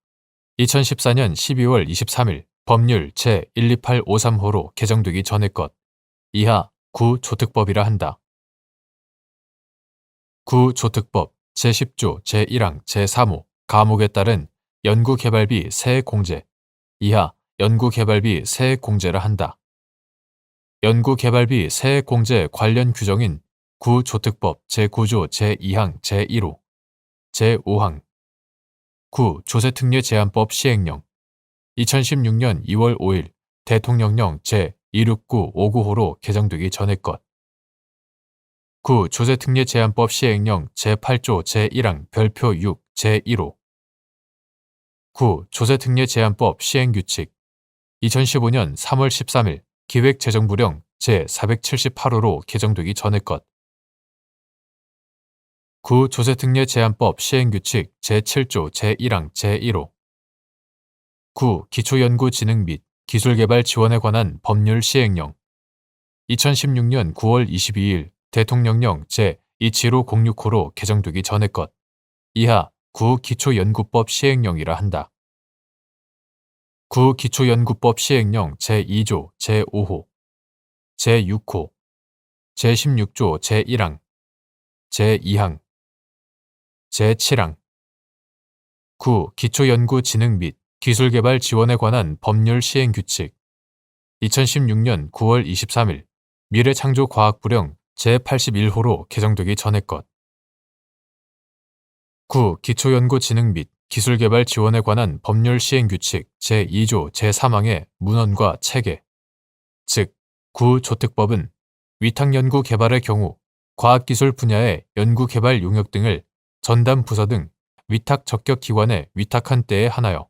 2014년 12월 23일 법률 제12853호로 개정되기 전의 것 이하 구조특법이라 한다. 구조특법 제10조 제1항 제3호 가목에 따른 연구개발비 세액공제 이하 연구개발비 세액공제라 한다. 연구개발비 세액공제 관련 규정인 구조특법 제9조 제2항 제1호, 제5항, 구조세특례제한법 시행령 2016년 2월 5일 대통령령 제26959호로 개정되기 전의 것 구조세특례제한법 시행령 제8조 제1항 별표 6 제1호 구조세특례제한법 시행규칙 2015년 3월 13일 기획재정부령 제478호로 개정되기 전의 것 구조세특례제한법 시행규칙 제7조 제1항 제1호 기초연구진흥 및 기술개발 지원에 관한 법률 시행령 2016년 9월 22일 대통령령 제27506호로 개정되기 전의 것 이하 구기초연구법 시행령이라 한다. 구기초연구법 시행령 제2조 제5호, 제6호, 제16조 제1항, 제2항, 제7항 구기초연구진흥 및 기술개발 지원에 관한 법률 시행규칙 2016년 9월 23일 미래창조과학부령 제81호로 개정되기 전의 것 구기초연구진흥 및 기술개발 지원에 관한 법률 시행규칙 제2조 제3항의 문헌과 체계 즉, 구조특법은 위탁연구개발의 경우 과학기술 분야의 연구개발 용역 등을 전담 부서 등 위탁 적격 기관에 위탁한 때에 한하여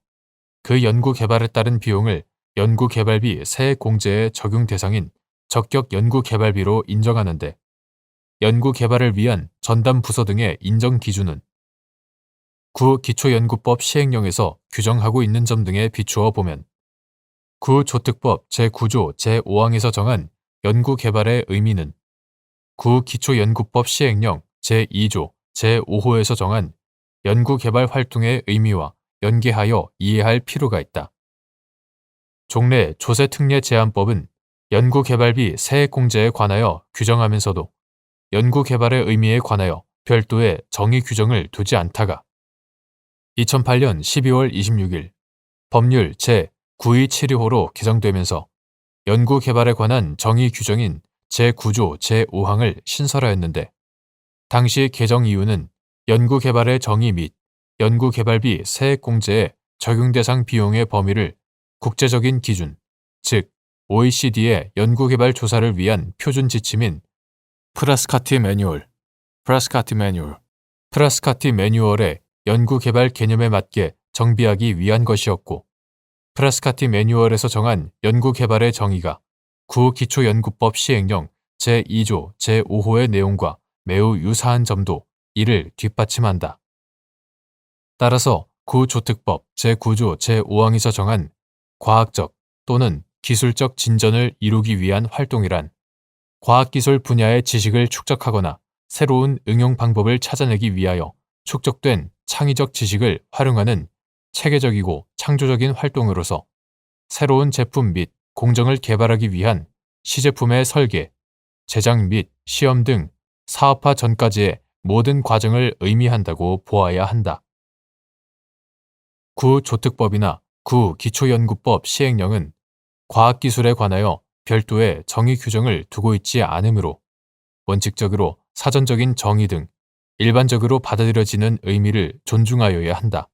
그 연구개발에 따른 비용을 연구개발비 세액공제의 적용 대상인 적격 연구개발비로 인정하는데, 연구개발을 위한 전담 부서 등의 인정 기준은 구기초연구법 시행령에서 규정하고 있는 점 등에 비추어 보면 구조특법 제9조 제5항에서 정한 연구개발의 의미는 구기초연구법 시행령 제2조 제5호에서 정한 연구개발 활동의 의미와 연계하여 이해할 필요가 있다. 종래 조세특례제한법은 연구개발비 세액공제에 관하여 규정하면서도 연구개발의 의미에 관하여 별도의 정의 규정을 두지 않다가 2008년 12월 26일 법률 제9272호로 개정되면서 연구개발에 관한 정의 규정인 제9조 제5항을 신설하였는데, 당시 개정 이유는 연구개발의 정의 및 연구개발비 세액공제의 적용 대상 비용의 범위를 국제적인 기준, 즉 OECD의 연구개발 조사를 위한 표준 지침인 프라스카티 매뉴얼의 연구개발 개념에 맞게 정비하기 위한 것이었고, 프라스카티 매뉴얼에서 정한 연구개발의 정의가 구기초연구법 시행령 제2조 제5호의 내용과 매우 유사한 점도 이를 뒷받침한다. 따라서 구조특법 제9조 제5항에서 정한 과학적 또는 기술적 진전을 이루기 위한 활동이란 과학기술 분야의 지식을 축적하거나 새로운 응용 방법을 찾아내기 위하여 축적된 창의적 지식을 활용하는 체계적이고 창조적인 활동으로서 새로운 제품 및 공정을 개발하기 위한 시제품의 설계, 제작 및 시험 등 사업화 전까지의 모든 과정을 의미한다고 보아야 한다. 구조특법이나 구기초연구법 시행령은 과학기술에 관하여 별도의 정의 규정을 두고 있지 않으므로 원칙적으로 사전적인 정의 등 일반적으로 받아들여지는 의미를 존중하여야 한다.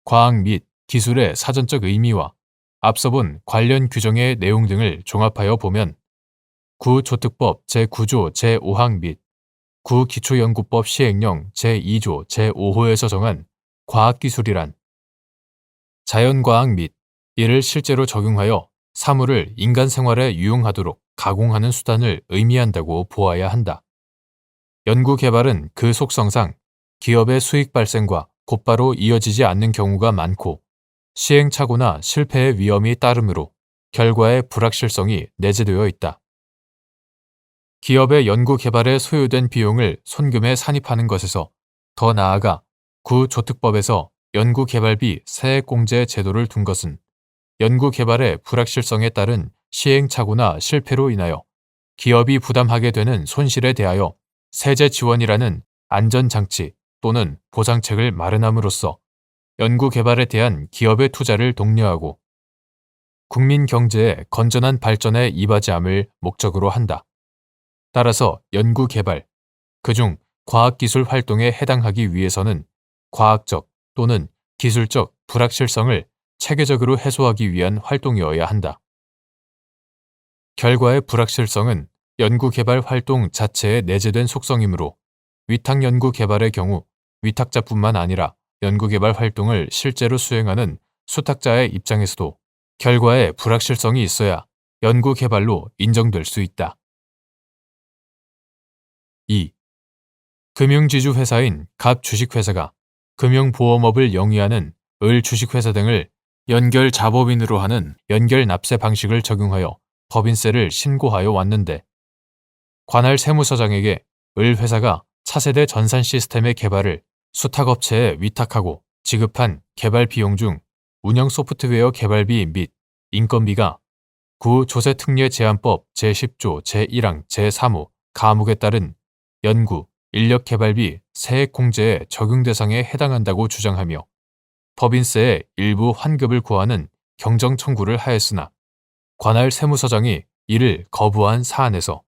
과학 및 기술의 사전적 의미와 앞서 본 관련 규정의 내용 등을 종합하여 보면 구조특법 제9조 제5항 및 구기초연구법 시행령 제2조 제5호에서 정한 과학기술이란 자연과학 및 이를 실제로 적용하여 사물을 인간 생활에 유용하도록 가공하는 수단을 의미한다고 보아야 한다. 연구개발은 그 속성상 기업의 수익 발생과 곧바로 이어지지 않는 경우가 많고 시행착오나 실패의 위험이 따르므로 결과의 불확실성이 내재되어 있다. 기업의 연구개발에 소요된 비용을 손금에 산입하는 것에서 더 나아가 구조특법에서 연구개발비 세액공제 제도를 둔 것은 연구개발의 불확실성에 따른 시행착오나 실패로 인하여 기업이 부담하게 되는 손실에 대하여 세제 지원이라는 안전장치 또는 보상책을 마련함으로써 연구개발에 대한 기업의 투자를 독려하고 국민 경제의 건전한 발전에 이바지함을 목적으로 한다. 따라서 연구개발, 그중 과학기술 활동에 해당하기 위해서는 과학적 또는 기술적 불확실성을 체계적으로 해소하기 위한 활동이어야 한다. 결과의 불확실성은 연구개발 활동 자체에 내재된 속성이므로 위탁연구개발의 경우 위탁자뿐만 아니라 연구개발 활동을 실제로 수행하는 수탁자의 입장에서도 결과에 불확실성이 있어야 연구개발로 인정될 수 있다. 2. 금융지주 회사인 갑 주식회사가 금융보험업을 영위하는 을 주식회사 등을 연결자법인으로 하는 연결납세 방식을 적용하여 법인세를 신고하여 왔는데, 관할 세무서장에게 을 회사가 차세대 전산 시스템의 개발을 수탁업체에 위탁하고 지급한 개발 비용 중 운영 소프트웨어 개발비 및 인건비가 구조세특례제한법 제10조 제1항 제3호 가목에 따른 연구, 인력개발비 세액공제의 적용 대상에 해당한다고 주장하며 법인세의 일부 환급을 구하는 경정 청구를 하였으나 관할 세무서장이 이를 거부한 사안에서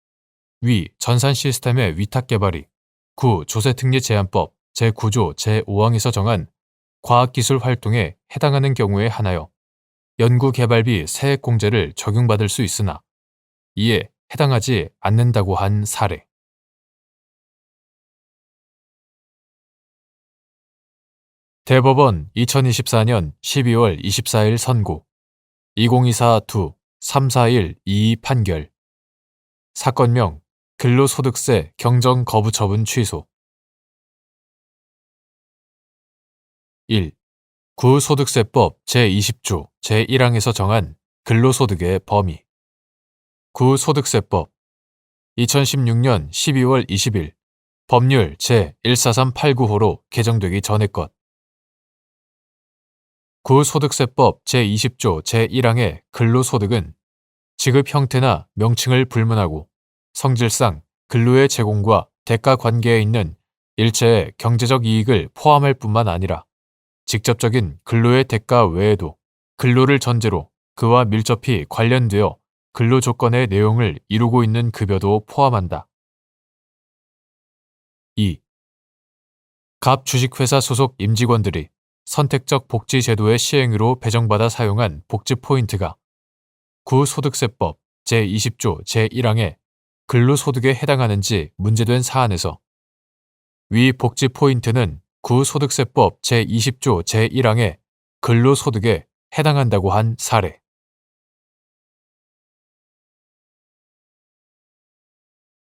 위 전산 시스템의 위탁 개발이 구조세특례제한법 제9조 제5항에서 정한 과학기술 활동에 해당하는 경우에 한하여 연구개발비 세액공제를 적용받을 수 있으나 이에 해당하지 않는다고 한 사례. 대법원 2024년 12월 24일 선고 2024-2-341-22 판결. 사건명 근로소득세 경정 거부 처분 취소. 1. 구소득세법 제20조 제1항에서 정한 근로소득의 범위. 구소득세법 2016년 12월 20일 법률 제14389호로 개정되기 전의 것. 구소득세법 제20조 제1항의 근로소득은 지급 형태나 명칭을 불문하고 성질상 근로의 제공과 대가 관계에 있는 일체의 경제적 이익을 포함할 뿐만 아니라 직접적인 근로의 대가 외에도 근로를 전제로 그와 밀접히 관련되어 근로 조건의 내용을 이루고 있는 급여도 포함한다. 2. 갑 주식회사 소속 임직원들이 선택적 복지 제도의 시행으로 배정받아 사용한 복지 포인트가 구소득세법 제20조 제1항의 근로소득에 해당하는지 문제된 사안에서 위 복지 포인트는 구소득세법 제20조 제1항의 근로소득에 해당한다고 한 사례.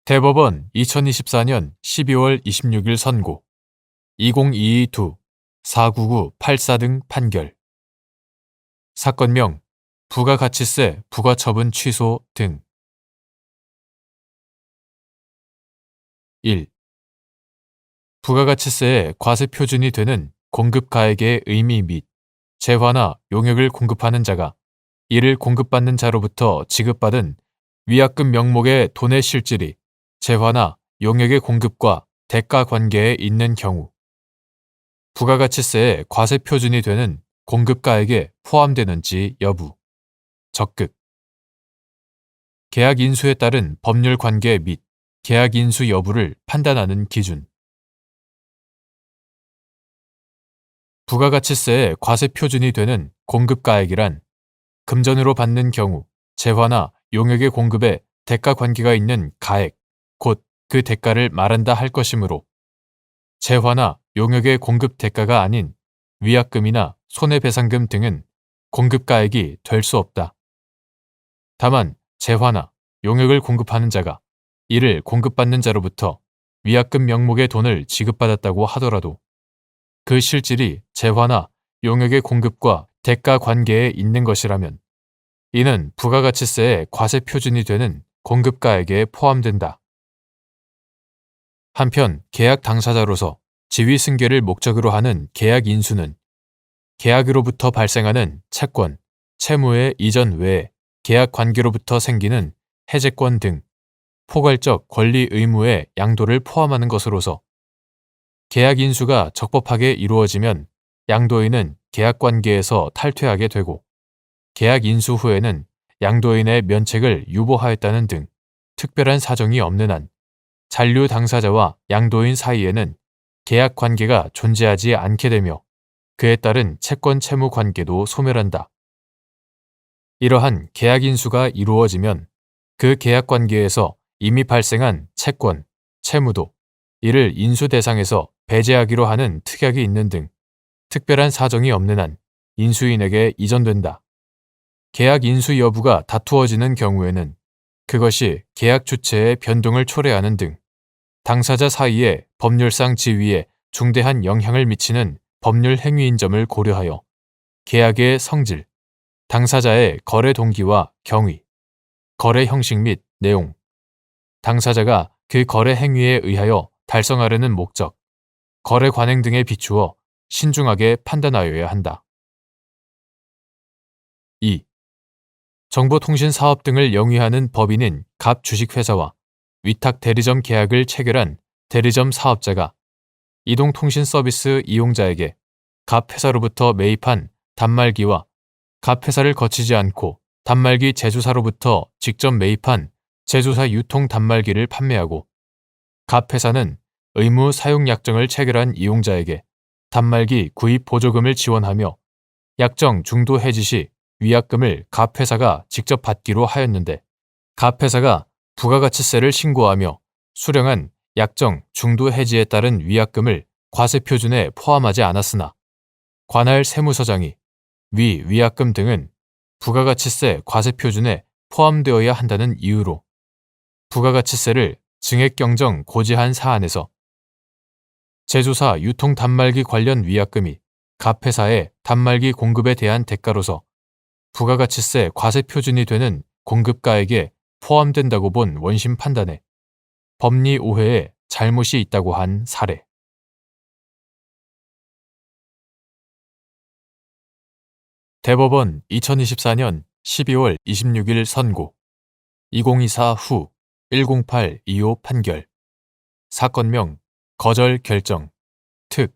대법원 2024년 12월 26일 선고 2022-49984 등 판결. 사건명 부가가치세 부과처분 취소 등. 1. 부가가치세의 과세표준이 되는 공급가액의 의미 및 재화나 용역을 공급하는 자가 이를 공급받는 자로부터 지급받은 위약금 명목의 돈의 실질이 재화나 용역의 공급과 대가 관계에 있는 경우 부가가치세의 과세표준이 되는 공급가액에 포함되는지 여부. 적극. 계약 인수에 따른 법률 관계 및 계약 인수 여부를 판단하는 기준. 부가가치세의 과세표준이 되는 공급가액이란 금전으로 받는 경우 재화나 용역의 공급에 대가 관계가 있는 가액, 곧 그 대가를 말한다 할 것이므로 재화나 용역의 공급 대가가 아닌 위약금이나 손해배상금 등은 공급가액이 될 수 없다. 다만 재화나 용역을 공급하는 자가 이를 공급받는 자로부터 위약금 명목의 돈을 지급받았다고 하더라도 그 실질이 재화나 용역의 공급과 대가 관계에 있는 것이라면 이는 부가가치세의 과세표준이 되는 공급가액에 포함된다. 한편 계약 당사자로서 지위 승계를 목적으로 하는 계약 인수는 계약으로부터 발생하는 채권, 채무의 이전 외에 계약 관계로부터 생기는 해제권 등 포괄적 권리 의무의 양도를 포함하는 것으로서 계약 인수가 적법하게 이루어지면 양도인은 계약 관계에서 탈퇴하게 되고 계약 인수 후에는 양도인의 면책을 유보하였다는 등 특별한 사정이 없는 한 잔류 당사자와 양도인 사이에는 계약 관계가 존재하지 않게 되며 그에 따른 채권 채무 관계도 소멸한다. 이러한 계약 인수가 이루어지면 그 계약 관계에서 이미 발생한 채권, 채무도 이를 인수 대상에서 배제하기로 하는 특약이 있는 등 특별한 사정이 없는 한 인수인에게 이전된다. 계약 인수 여부가 다투어지는 경우에는 그것이 계약 주체의 변동을 초래하는 등 당사자 사이의 법률상 지위에 중대한 영향을 미치는 법률 행위인 점을 고려하여 계약의 성질, 당사자의 거래 동기와 경위, 거래 형식 및 내용, 당사자가 그 거래 행위에 의하여 달성하려는 목적, 거래 관행 등에 비추어 신중하게 판단하여야 한다. 2. 정보통신사업 등을 영위하는 법인인 갑 주식회사와 위탁 대리점 계약을 체결한 대리점 사업자가 이동통신 서비스 이용자에게 갑 회사로부터 매입한 단말기와 갑 회사를 거치지 않고 단말기 제조사로부터 직접 매입한 제조사 유통 단말기를 판매하고 갑 회사는 의무 사용 약정을 체결한 이용자에게 단말기 구입 보조금을 지원하며 약정 중도 해지 시 위약금을 갑회사가 직접 받기로 하였는데 갑회사가 부가가치세를 신고하며 수령한 약정 중도 해지에 따른 위약금을 과세표준에 포함하지 않았으나 관할 세무서장이 위 위약금 등은 부가가치세 과세표준에 포함되어야 한다는 이유로 부가가치세를 증액경정 고지한 사안에서 제조사 유통 단말기 관련 위약금이 갑회사의 단말기 공급에 대한 대가로서 부가가치세 과세표준이 되는 공급가액에 포함된다고 본 원심 판단에 법리 오해에 잘못이 있다고 한 사례. 대법원 2024년 12월 26일 선고 2024 후 108-25 판결 사건명 거절 결정 특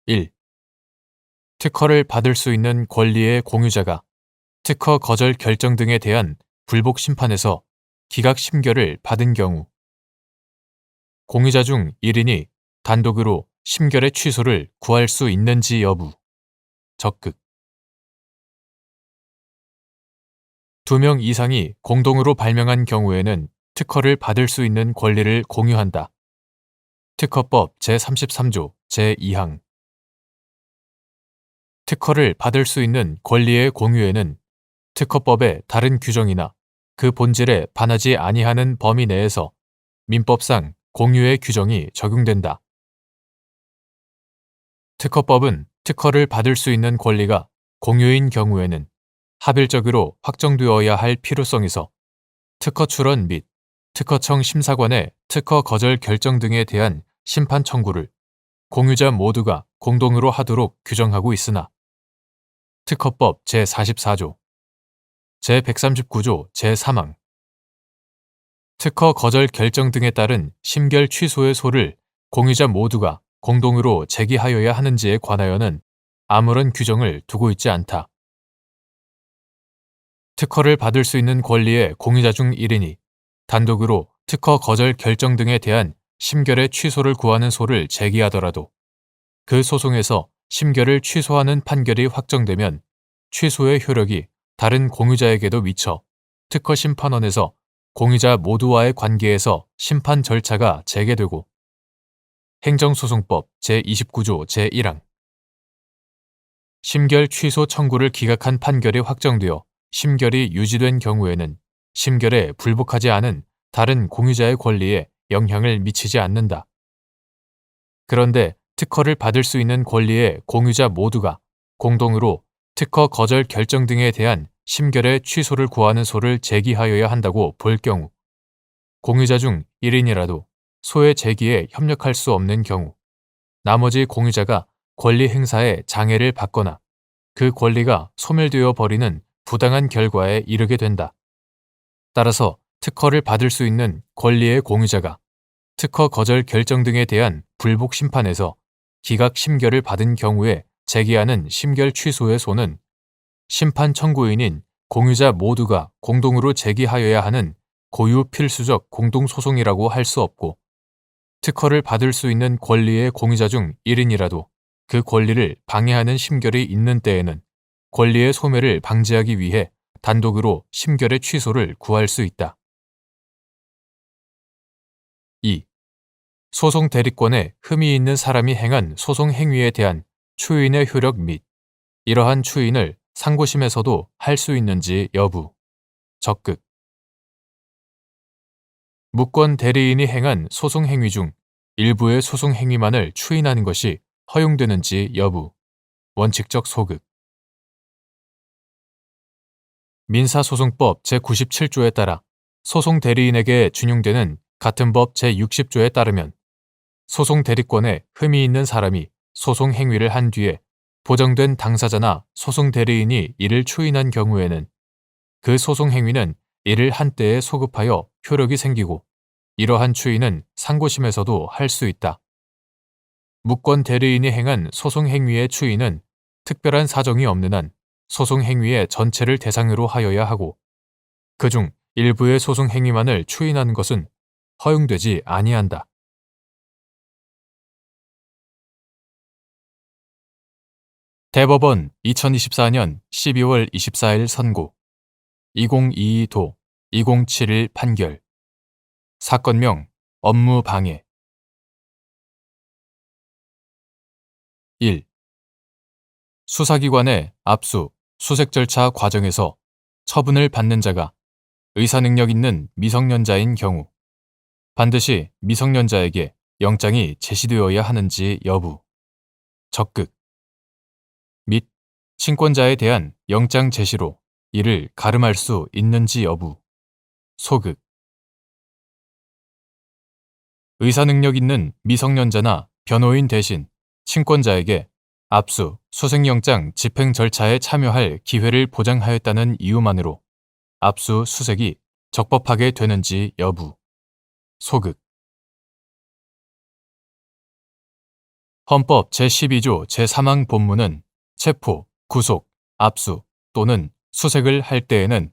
1. 특허를 받을 수 있는 권리의 공유자가 특허 거절 결정 등에 대한 불복 심판에서 기각 심결을 받은 경우 공유자 중 1인이 단독으로 심결의 취소를 구할 수 있는지 여부 적극 2명 이상이 공동으로 발명한 경우에는 특허를 받을 수 있는 권리를 공유한다. 특허법 제33조 제2항 특허를 받을 수 있는 권리의 공유에는 특허법의 다른 규정이나 그 본질에 반하지 아니하는 범위 내에서 민법상 공유의 규정이 적용된다. 특허법은 특허를 받을 수 있는 권리가 공유인 경우에는 합일적으로 확정되어야 할 필요성에서 특허 출원 및 특허청 심사관의 특허 거절 결정 등에 대한 심판 청구를 공유자 모두가 공동으로 하도록 규정하고 있으나 특허법 제44조, 제139조 제3항 특허 거절 결정 등에 따른 심결 취소의 소를 공유자 모두가 공동으로 제기하여야 하는지에 관하여는 아무런 규정을 두고 있지 않다. 특허를 받을 수 있는 권리의 공유자 중 1인이 단독으로 특허 거절 결정 등에 대한 심결의 취소를 구하는 소를 제기하더라도 그 소송에서 심결을 취소하는 판결이 확정되면 취소의 효력이 다른 공유자에게도 미쳐 특허심판원에서 공유자 모두와의 관계에서 심판 절차가 재개되고 행정소송법 제29조 제1항 심결 취소 청구를 기각한 판결이 확정되어 심결이 유지된 경우에는 심결에 불복하지 않은 다른 공유자의 권리에 영향을 미치지 않는다. 그런데 특허를 받을 수 있는 권리의 공유자 모두가 공동으로 특허 거절 결정 등에 대한 심결의 취소를 구하는 소를 제기하여야 한다고 볼 경우 공유자 중 1인이라도 소의 제기에 협력할 수 없는 경우 나머지 공유자가 권리 행사에 장애를 받거나 그 권리가 소멸되어 버리는 부당한 결과에 이르게 된다. 따라서 특허를 받을 수 있는 권리의 공유자가 특허 거절 결정 등에 대한 불복 심판에서 기각 심결을 받은 경우에 제기하는 심결 취소의 소는 심판 청구인인 공유자 모두가 공동으로 제기하여야 하는 고유 필수적 공동소송이라고 할 수 없고 특허를 받을 수 있는 권리의 공유자 중 1인이라도 그 권리를 방해하는 심결이 있는 때에는 권리의 소멸을 방지하기 위해 단독으로 심결의 취소를 구할 수 있다. 2. 소송 대리권에 흠이 있는 사람이 행한 소송 행위에 대한 추인의 효력 및 이러한 추인을 상고심에서도 할 수 있는지 여부 적극 무권 대리인이 행한 소송 행위 중 일부의 소송 행위만을 추인하는 것이 허용되는지 여부 원칙적 소극 민사소송법 제97조에 따라 소송 대리인에게 준용되는 같은 법 제60조에 따르면 소송 대리권에 흠이 있는 사람이 소송 행위를 한 뒤에 보정된 당사자나 소송 대리인이 이를 추인한 경우에는 그 소송 행위는 이를 한때에 소급하여 효력이 생기고 이러한 추인은 상고심에서도 할 수 있다. 무권 대리인이 행한 소송 행위의 추인은 특별한 사정이 없는 한 소송 행위의 전체를 대상으로 하여야 하고 그중 일부의 소송 행위만을 추인하는 것은 허용되지 아니한다. 대법원 2024년 12월 24일 선고 2022도 2071 판결 사건명 업무방해 1. 수사기관의 압수, 수색 절차 과정에서 처분을 받는 자가 의사능력 있는 미성년자인 경우 반드시 미성년자에게 영장이 제시되어야 하는지 여부, 적극 및 친권자에 대한 영장 제시로 이를 가름할 수 있는지 여부, 소극 의사능력 있는 미성년자나 변호인 대신 친권자에게 압수, 수색영장 집행 절차에 참여할 기회를 보장하였다는 이유만으로 압수, 수색이 적법하게 되는지 여부, 소극 헌법 제12조 제3항 본문은 체포, 구속, 압수 또는 수색을 할 때에는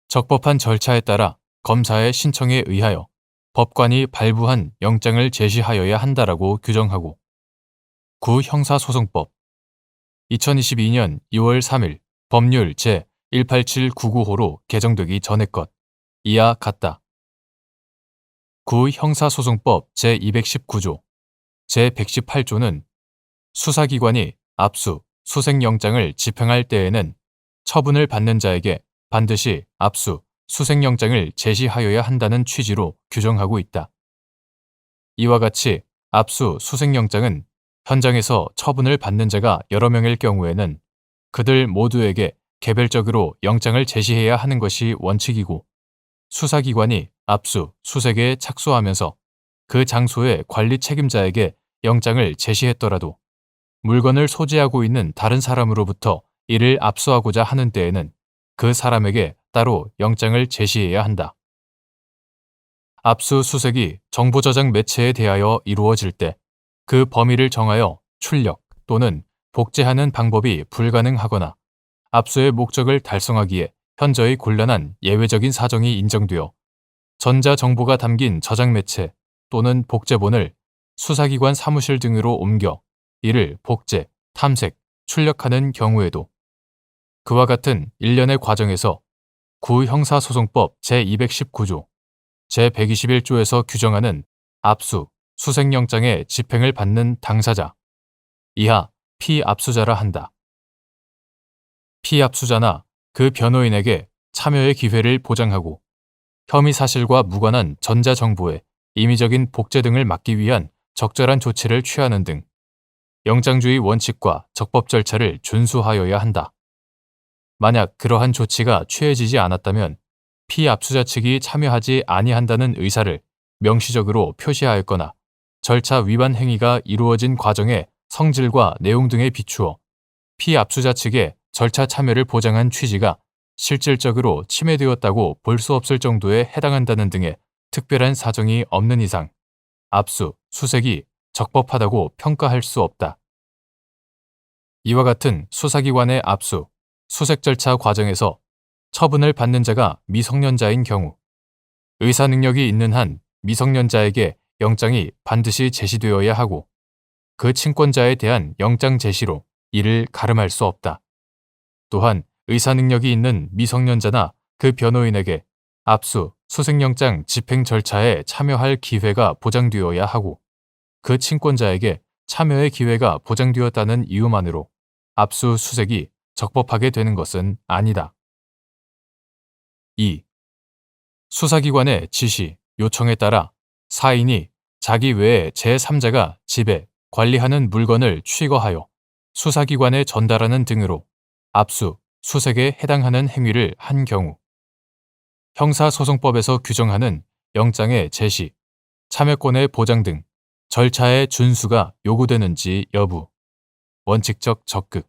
적법한 절차에 따라 검사의 신청에 의하여 법관이 발부한 영장을 제시하여야 한다라고 규정하고 구형사소송법 2022년 2월 3일 법률 제18799호로 개정되기 전의 것 이와 같다. 구형사소송법 제219조 제118조는 수사기관이 압수, 수색영장을 집행할 때에는 처분을 받는 자에게 반드시 압수, 수색영장을 제시하여야 한다는 취지로 규정하고 있다. 이와 같이 압수, 수색영장은 현장에서 처분을 받는 자가 여러 명일 경우에는 그들 모두에게 개별적으로 영장을 제시해야 하는 것이 원칙이고 수사기관이 압수, 수색에 착수하면서 그 장소의 관리 책임자에게 영장을 제시했더라도 물건을 소지하고 있는 다른 사람으로부터 이를 압수하고자 하는 때에는 그 사람에게 따로 영장을 제시해야 한다. 압수수색이 정보저장 매체에 대하여 이루어질 때 그 범위를 정하여 출력 또는 복제하는 방법이 불가능하거나 압수의 목적을 달성하기에 현저히 곤란한 예외적인 사정이 인정되어 전자정보가 담긴 저장 매체 또는 복제본을 수사기관 사무실 등으로 옮겨 이를 복제, 탐색, 출력하는 경우에도 그와 같은 일련의 과정에서 구형사소송법 제219조, 제121조에서 규정하는 압수, 수색영장의 집행을 받는 당사자, 이하 피압수자라 한다. 피압수자나 그 변호인에게 참여의 기회를 보장하고 혐의 사실과 무관한 전자정보의 임의적인 복제 등을 막기 위한 적절한 조치를 취하는 등 영장주의 원칙과 적법 절차를 준수하여야 한다. 만약 그러한 조치가 취해지지 않았다면 피압수자 측이 참여하지 아니한다는 의사를 명시적으로 표시하였거나 절차 위반 행위가 이루어진 과정의 성질과 내용 등에 비추어 피압수자 측의 절차 참여를 보장한 취지가 실질적으로 침해되었다고 볼 수 없을 정도에 해당한다는 등의 특별한 사정이 없는 이상 압수, 수색이 적법하다고 평가할 수 없다. 이와 같은 수사기관의 압수, 수색 절차 과정에서 처분을 받는 자가 미성년자인 경우 의사능력이 있는 한 미성년자에게 영장이 반드시 제시되어야 하고 그 친권자에 대한 영장 제시로 이를 가름할 수 없다. 또한 의사능력이 있는 미성년자나 그 변호인에게 압수, 수색영장 집행 절차에 참여할 기회가 보장되어야 하고 그 친권자에게 참여의 기회가 보장되었다는 이유만으로 압수, 수색이 적법하게 되는 것은 아니다. 2. 수사기관의 지시, 요청에 따라 사인이 자기 외에 제3자가 지배, 관리하는 물건을 취거하여 수사기관에 전달하는 등으로 압수, 수색에 해당하는 행위를 한 경우 형사소송법에서 규정하는 영장의 제시, 참여권의 보장 등 절차의 준수가 요구되는지 여부, 원칙적 적극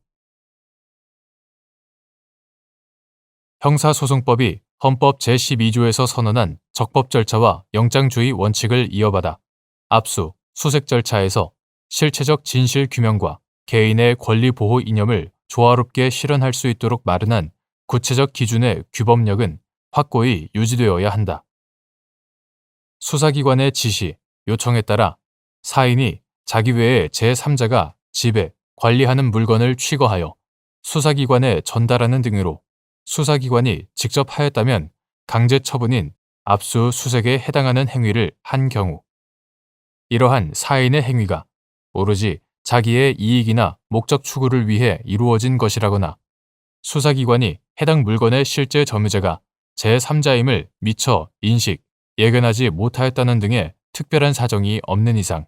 형사소송법이 헌법 제12조에서 선언한 적법 절차와 영장주의 원칙을 이어받아 압수, 수색 절차에서 실체적 진실 규명과 개인의 권리 보호 이념을 조화롭게 실현할 수 있도록 마련한 구체적 기준의 규범력은 확고히 유지되어야 한다. 수사기관의 지시, 요청에 따라 사인이 자기 외에 제3자가 지배, 관리하는 물건을 취거하여 수사기관에 전달하는 등으로 수사기관이 직접 하였다면 강제 처분인 압수수색에 해당하는 행위를 한 경우 이러한 사인의 행위가 오로지 자기의 이익이나 목적 추구를 위해 이루어진 것이라거나 수사기관이 해당 물건의 실제 점유자가 제3자임을 미처 인식, 예견하지 못하였다는 등의 특별한 사정이 없는 이상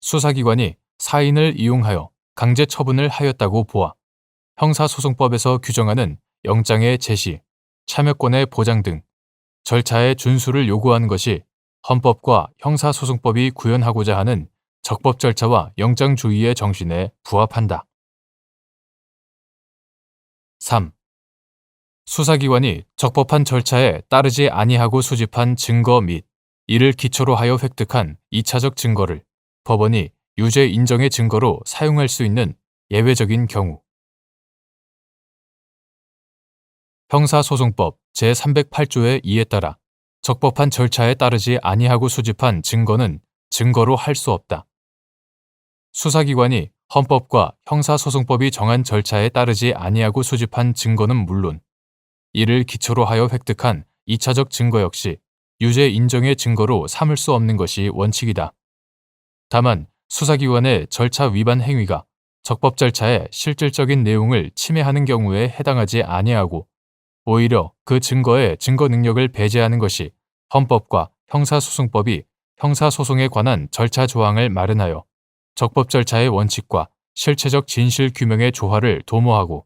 수사기관이 사인을 이용하여 강제 처분을 하였다고 보아 형사소송법에서 규정하는 영장의 제시, 참여권의 보장 등 절차의 준수를 요구하는 것이 헌법과 형사소송법이 구현하고자 하는 적법 절차와 영장주의의 정신에 부합한다. 3. 수사기관이 적법한 절차에 따르지 아니하고 수집한 증거 및 이를 기초로 하여 획득한 2차적 증거를 법원이 유죄 인정의 증거로 사용할 수 있는 예외적인 경우 형사소송법 제308조의 2에 따라 적법한 절차에 따르지 아니하고 수집한 증거는 증거로 할 수 없다. 수사기관이 헌법과 형사소송법이 정한 절차에 따르지 아니하고 수집한 증거는 물론 이를 기초로 하여 획득한 2차적 증거 역시 유죄 인정의 증거로 삼을 수 없는 것이 원칙이다. 다만 수사기관의 절차 위반 행위가 적법 절차의 실질적인 내용을 침해하는 경우에 해당하지 아니하고 오히려 그 증거의 증거 능력을 배제하는 것이 헌법과 형사소송법이 형사소송에 관한 절차 조항을 마련하여 적법 절차의 원칙과 실체적 진실 규명의 조화를 도모하고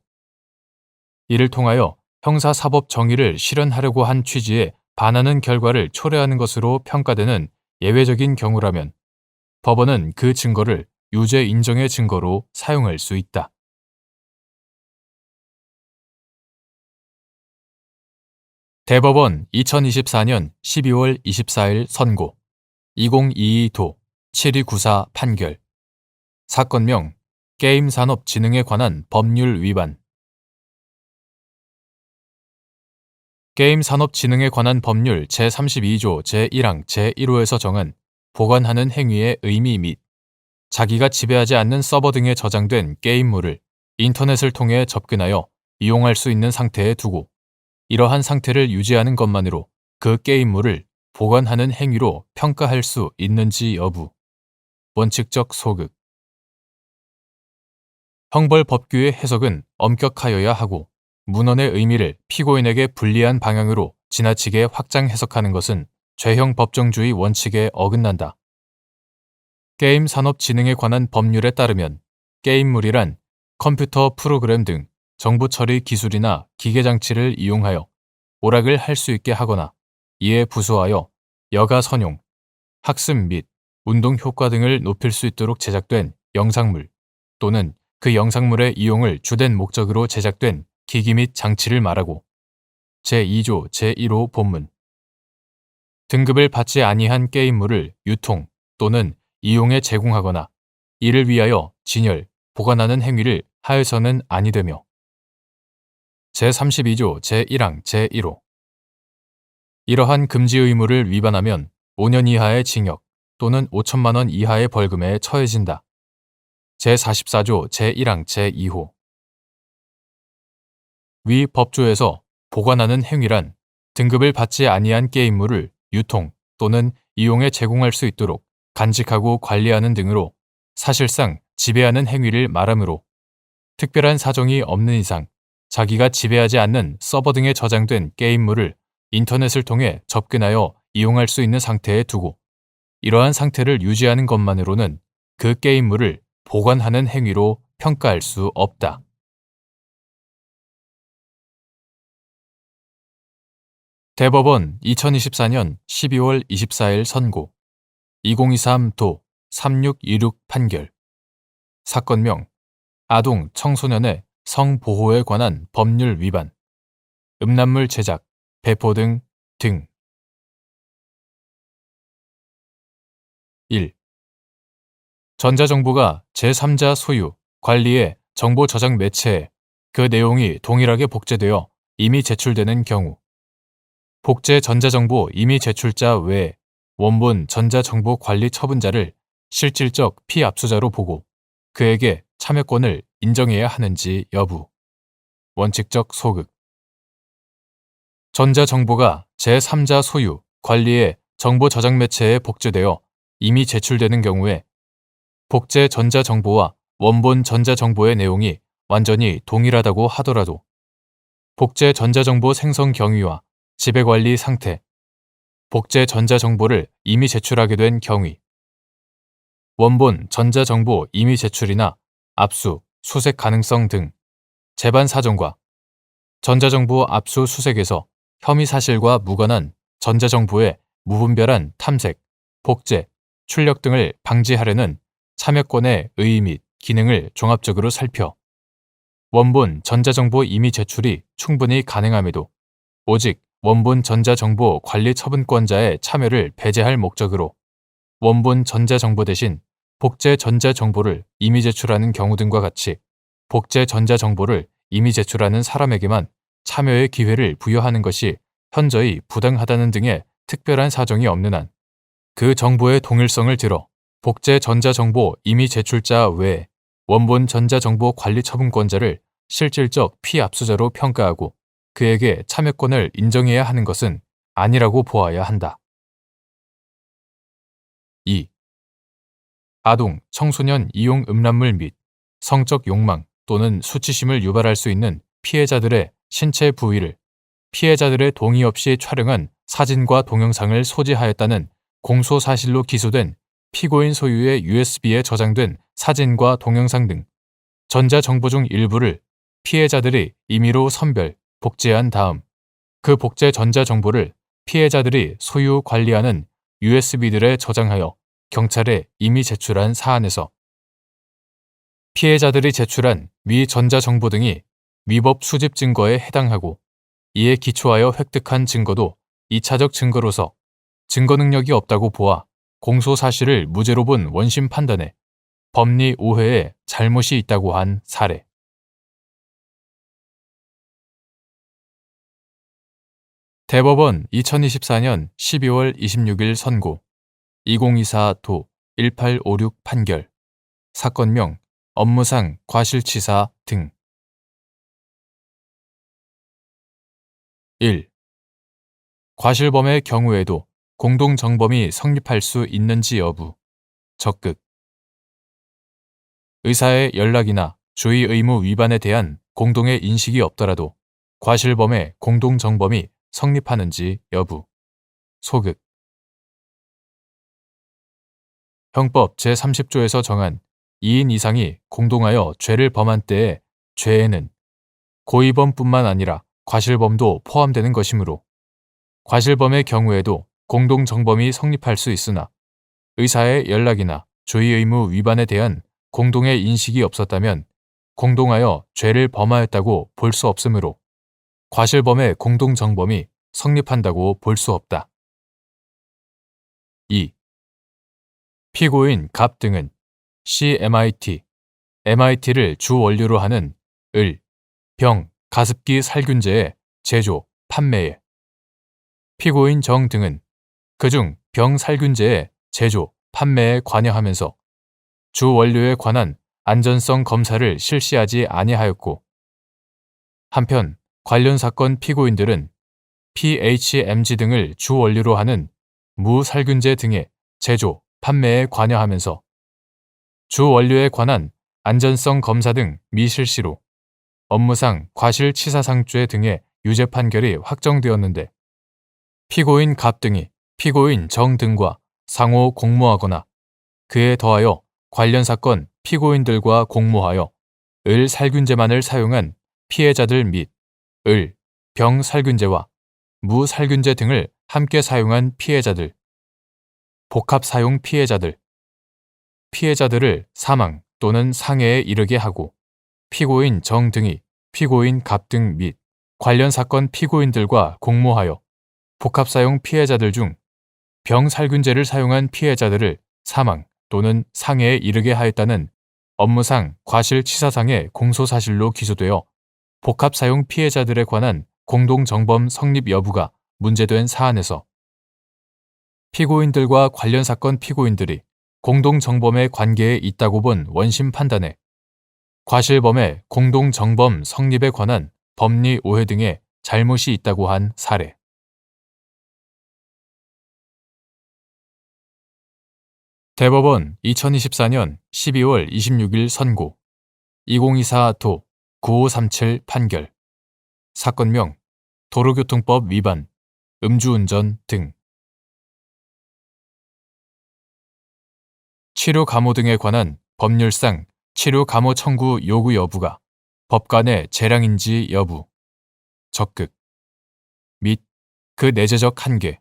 이를 통하여 형사사법 정의를 실현하려고 한 취지에 반하는 결과를 초래하는 것으로 평가되는 예외적인 경우라면 법원은 그 증거를 유죄 인정의 증거로 사용할 수 있다. 대법원 2024년 12월 24일 선고 2022도 7294 판결 사건명 게임산업진흥에 관한 법률 위반 게임산업진흥에 관한 법률 제32조 제1항 제1호에서 정한 보관하는 행위의 의미 및 자기가 지배하지 않는 서버 등에 저장된 게임물을 인터넷을 통해 접근하여 이용할 수 있는 상태에 두고 이러한 상태를 유지하는 것만으로 그 게임물을 보관하는 행위로 평가할 수 있는지 여부. 원칙적 소극. 형벌법규의 해석은 엄격하여야 하고 문헌의 의미를 피고인에게 불리한 방향으로 지나치게 확장 해석하는 것은 죄형 법정주의 원칙에 어긋난다. 게임산업진흥에 관한 법률에 따르면 게임물이란 컴퓨터 프로그램 등 정보 처리 기술이나 기계장치를 이용하여 오락을 할 수 있게 하거나 이에 부수하여 여가 선용, 학습 및 운동 효과 등을 높일 수 있도록 제작된 영상물 또는 그 영상물의 이용을 주된 목적으로 제작된 기기 및 장치를 말하고 제2조 제1호 본문 등급을 받지 아니한 게임물을 유통 또는 이용에 제공하거나 이를 위하여 진열, 보관하는 행위를 하여서는 아니되며 제32조 제1항 제1호 이러한 금지 의무를 위반하면 5년 이하의 징역 또는 5천만 원 이하의 벌금에 처해진다. 제44조 제1항 제2호 위 법조에서 보관하는 행위란 등급을 받지 아니한 게임물을 유통 또는 이용에 제공할 수 있도록 간직하고 관리하는 등으로 사실상 지배하는 행위를 말하므로 특별한 사정이 없는 이상 자기가 지배하지 않는 서버 등에 저장된 게임물을 인터넷을 통해 접근하여 이용할 수 있는 상태에 두고 이러한 상태를 유지하는 것만으로는 그 게임물을 보관하는 행위로 평가할 수 없다. 대법원 2024년 12월 24일 선고 2023도 3626 판결 사건명 아동 청소년의 성보호에 관한 법률 위반 음란물 제작, 배포 등 1. 전자정보가 제3자 소유, 관리의 정보 저장 매체에 그 내용이 동일하게 복제되어 이미 제출되는 경우 복제 전자정보 이미 제출자 외에 원본 전자정보 관리 처분자를 실질적 피압수자로 보고 그에게 참여권을 인정해야 하는지 여부. 원칙적 소극. 전자정보가 제3자 소유, 관리의 정보 저장 매체에 복제되어 이미 제출되는 경우에 복제 전자정보와 원본 전자정보의 내용이 완전히 동일하다고 하더라도 복제 전자정보 생성 경위와 지배관리 상태, 복제 전자정보를 이미 제출하게 된 경위, 원본 전자정보 이미 제출이나 압수, 수색 가능성 등 재반 사정과 전자정보 압수 수색에서 혐의 사실과 무관한 전자정보의 무분별한 탐색, 복제, 출력 등을 방지하려는 참여권의 의의 및 기능을 종합적으로 살펴 원본 전자정보 이미 제출이 충분히 가능함에도 오직 원본 전자정보 관리 처분권자의 참여를 배제할 목적으로 원본 전자정보 대신 복제 전자정보를 이미 제출하는 경우 등과 같이 복제 전자정보를 이미 제출하는 사람에게만 참여의 기회를 부여하는 것이 현저히 부당하다는 등의 특별한 사정이 없는 한 그 정보의 동일성을 들어 복제 전자정보 이미 제출자 외에 원본 전자정보 관리 처분권자를 실질적 피압수자로 평가하고 그에게 참여권을 인정해야 하는 것은 아니라고 보아야 한다. 2. 아동, 청소년 이용 음란물 및 성적 욕망 또는 수치심을 유발할 수 있는 피해자들의 신체 부위를 피해자들의 동의 없이 촬영한 사진과 동영상을 소지하였다는 공소사실로 기소된 피고인 소유의 USB에 저장된 사진과 동영상 등 전자정보 중 일부를 피해자들이 임의로 선별, 복제한 다음 그 복제 전자정보를 피해자들이 소유 관리하는 USB들에 저장하여 경찰에 이미 제출한 사안에서 피해자들이 제출한 위 전자정보 등이 위법 수집 증거에 해당하고 이에 기초하여 획득한 증거도 2차적 증거로서 증거 능력이 없다고 보아 공소사실을 무죄로 본 원심 판단에 법리 오해에 잘못이 있다고 한 사례. 대법원 2024년 12월 26일 선고 2024도 1856 판결 사건명 업무상 과실치사 등 1. 과실범의 경우에도 공동정범이 성립할 수 있는지 여부. 적극. 의사의 연락이나 주의 의무 위반에 대한 공동의 인식이 없더라도 과실범의 공동정범이 성립하는지 여부. 소극. 형법 제30조에서 정한 2인 이상이 공동하여 죄를 범한 때의 죄에는 고의범뿐만 아니라 과실범도 포함되는 것이므로 과실범의 경우에도 공동정범이 성립할 수 있으나 의사의 연락이나 주의 의무 위반에 대한 공동의 인식이 없었다면 공동하여 죄를 범하였다고 볼 수 없으므로 과실범의 공동정범이 성립한다고 볼 수 없다. 2. 피고인 갑 등은 CMIT, MIT를 주 원료로 하는 을, 병, 가습기 살균제의 제조, 판매에 피고인 정 등은 그중 병살균제의 제조, 판매에 관여하면서 주 원료에 관한 안전성 검사를 실시하지 아니하였고 한편 관련 사건 피고인들은 PHMG 등을 주 원료로 하는 무살균제 등의 제조, 판매에 관여하면서 주 원료에 관한 안전성 검사 등 미실시로 업무상 과실치사상죄 등의 유죄 판결이 확정되었는데 피고인 갑 등이 피고인 정 등과 상호 공모하거나 그에 더하여 관련 사건 피고인들과 공모하여 을 살균제만을 사용한 피해자들 및 을, 병 살균제와 무살균제 등을 함께 사용한 피해자들, 복합 사용 피해자들, 피해자들을 사망 또는 상해에 이르게 하고 피고인 정 등이 피고인 갑 등 및 관련 사건 피고인들과 공모하여 복합 사용 피해자들 중 병살균제를 사용한 피해자들을 사망 또는 상해에 이르게 하였다는 업무상 과실치사상의 공소사실로 기소되어 복합 사용 피해자들에 관한 공동정범 성립 여부가 문제된 사안에서 피고인들과 관련 사건 피고인들이 공동정범의 관계에 있다고 본 원심 판단에 과실범의 공동정범 성립에 관한 법리 오해 등의 잘못이 있다고 한 사례. 대법원 2024년 12월 26일 선고 2024도 9537 판결. 사건명 도로교통법 위반, 음주운전 등. 치료 감호 등에 관한 법률상 치료 감호 청구 요구 여부가 법관의 재량인지 여부, 적극 및 그 내재적 한계.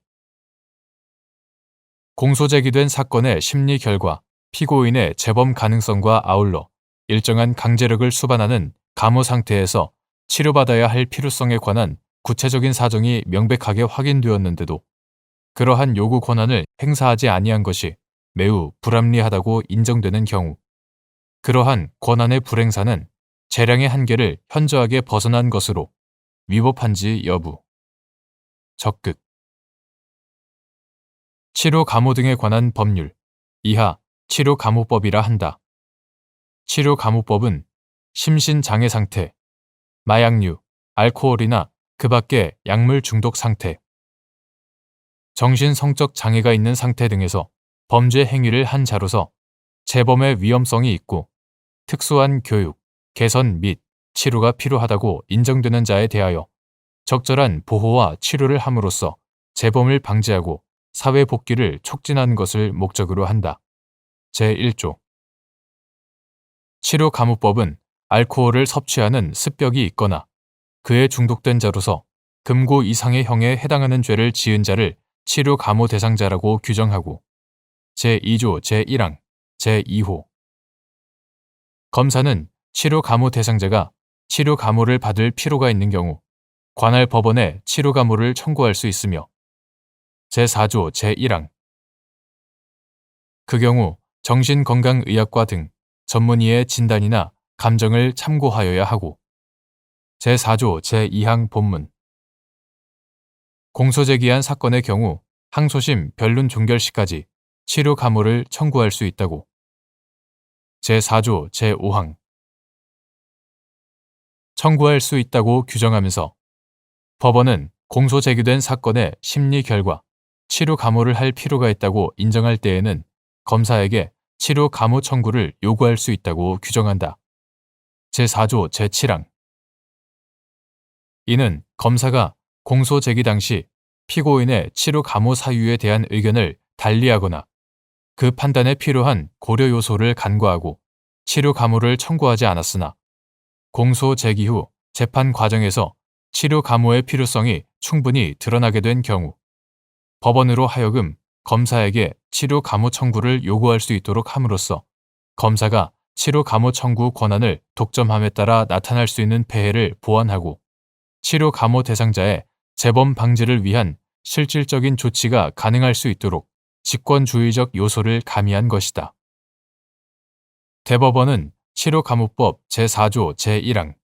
공소 제기된 사건의 심리 결과 피고인의 재범 가능성과 아울러 일정한 강제력을 수반하는 감호 상태에서 치료받아야 할 필요성에 관한 구체적인 사정이 명백하게 확인되었는데도 그러한 요구 권한을 행사하지 아니한 것이 매우 불합리하다고 인정되는 경우 그러한 권한의 불행사는 재량의 한계를 현저하게 벗어난 것으로 위법한지 여부, 적극. 치료 감호 등에 관한 법률 이하 치료 감호법이라 한다. 치료 감호법은 심신장애 상태, 마약류, 알코올이나 그 밖의 약물 중독 상태, 정신성적 장애가 있는 상태 등에서 범죄 행위를 한 자로서 재범의 위험성이 있고 특수한 교육, 개선 및 치료가 필요하다고 인정되는 자에 대하여 적절한 보호와 치료를 함으로써 재범을 방지하고 사회 복귀를 촉진하는 것을 목적으로 한다. 제1조 치료 감호법은 알코올을 섭취하는 습벽이 있거나 그에 중독된 자로서 금고 이상의 형에 해당하는 죄를 지은 자를 치료 감호 대상자라고 규정하고 제2조 제1항 제2호 검사는 치료 감호 대상자가 치료 감호를 받을 필요가 있는 경우 관할 법원에 치료 감호를 청구할 수 있으며 제4조 제1항 그 경우 정신건강의학과 등 전문의의 진단이나 감정을 참고하여야 하고 제4조 제2항 본문 공소 제기한 사건의 경우 항소심 변론 종결 시까지 치료 감호를 청구할 수 있다고 제4조 제5항 청구할 수 있다고 규정하면서 법원은 공소 제기된 사건의 심리 결과 치료 감호를 할 필요가 있다고 인정할 때에는 검사에게 치료 감호 청구를 요구할 수 있다고 규정한다. 제4조 제7항 이는 검사가 공소 제기 당시 피고인의 치료 감호 사유에 대한 의견을 달리하거나 그 판단에 필요한 고려 요소를 간과하고 치료 감호를 청구하지 않았으나 공소 제기 후 재판 과정에서 치료 감호의 필요성이 충분히 드러나게 된 경우 법원으로 하여금 검사에게 치료 감호 청구를 요구할 수 있도록 함으로써 검사가 치료 감호 청구 권한을 독점함에 따라 나타날 수 있는 폐해를 보완하고 치료 감호 대상자의 재범 방지를 위한 실질적인 조치가 가능할 수 있도록 직권주의적 요소를 가미한 것이다. 대법원은 치료감호법 제4조 제1항,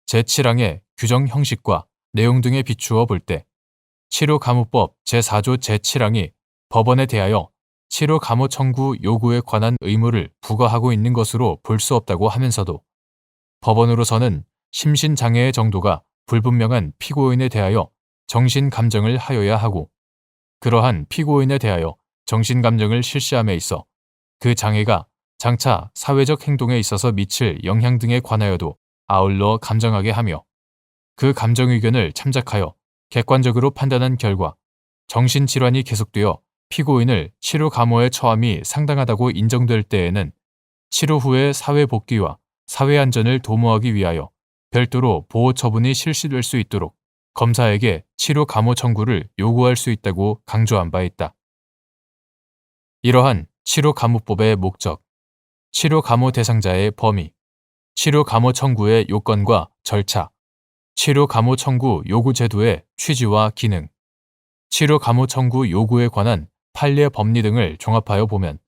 제7항의 규정 형식과 내용 등에 비추어 볼 때 치료감호법 제4조 제7항이 법원에 대하여 치료감호 청구 요구에 관한 의무를 부과하고 있는 것으로 볼 수 없다고 하면서도 법원으로서는 심신장애의 정도가 불분명한 피고인에 대하여 정신감정을 하여야 하고 그러한 피고인에 대하여 정신감정을 실시함에 있어 그 장애가 장차 사회적 행동에 있어서 미칠 영향 등에 관하여도 아울러 감정하게 하며 그 감정 의견을 참작하여 객관적으로 판단한 결과 정신질환이 계속되어 피고인을 치료 감호에 처함이 상당하다고 인정될 때에는 치료 후의 사회 복귀와 사회 안전을 도모하기 위하여 별도로 보호 처분이 실시될 수 있도록 검사에게 치료 감호 청구를 요구할 수 있다고 강조한 바 있다. 이러한 치료 감호법의 목적, 치료 감호 대상자의 범위, 치료 감호 청구의 요건과 절차, 치료 감호 청구 요구 제도의 취지와 기능, 치료 감호 청구 요구에 관한 판례 법리 등을 종합하여 보면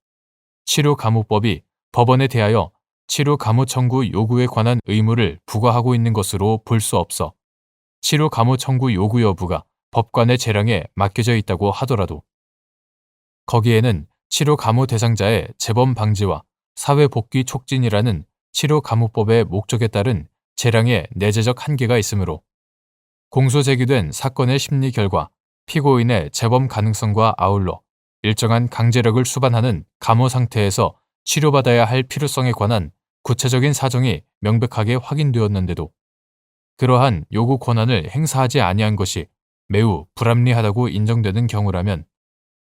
치료 감호법이 법원에 대하여 치료 감호 청구 요구에 관한 의무를 부과하고 있는 것으로 볼 수 없어 치료 감호 청구 요구 여부가 법관의 재량에 맡겨져 있다고 하더라도 거기에는 치료 감호 대상자의 재범 방지와 사회 복귀 촉진이라는 치료 감호법의 목적에 따른 재량의 내재적 한계가 있으므로 공소 제기된 사건의 심리 결과 피고인의 재범 가능성과 아울러 일정한 강제력을 수반하는 감호 상태에서 치료받아야 할 필요성에 관한 구체적인 사정이 명백하게 확인되었는데도 그러한 요구 권한을 행사하지 아니한 것이 매우 불합리하다고 인정되는 경우라면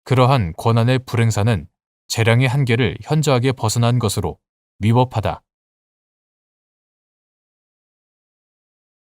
그러한 권한의 불행사는 재량의 한계를 현저하게 벗어난 것으로 위법하다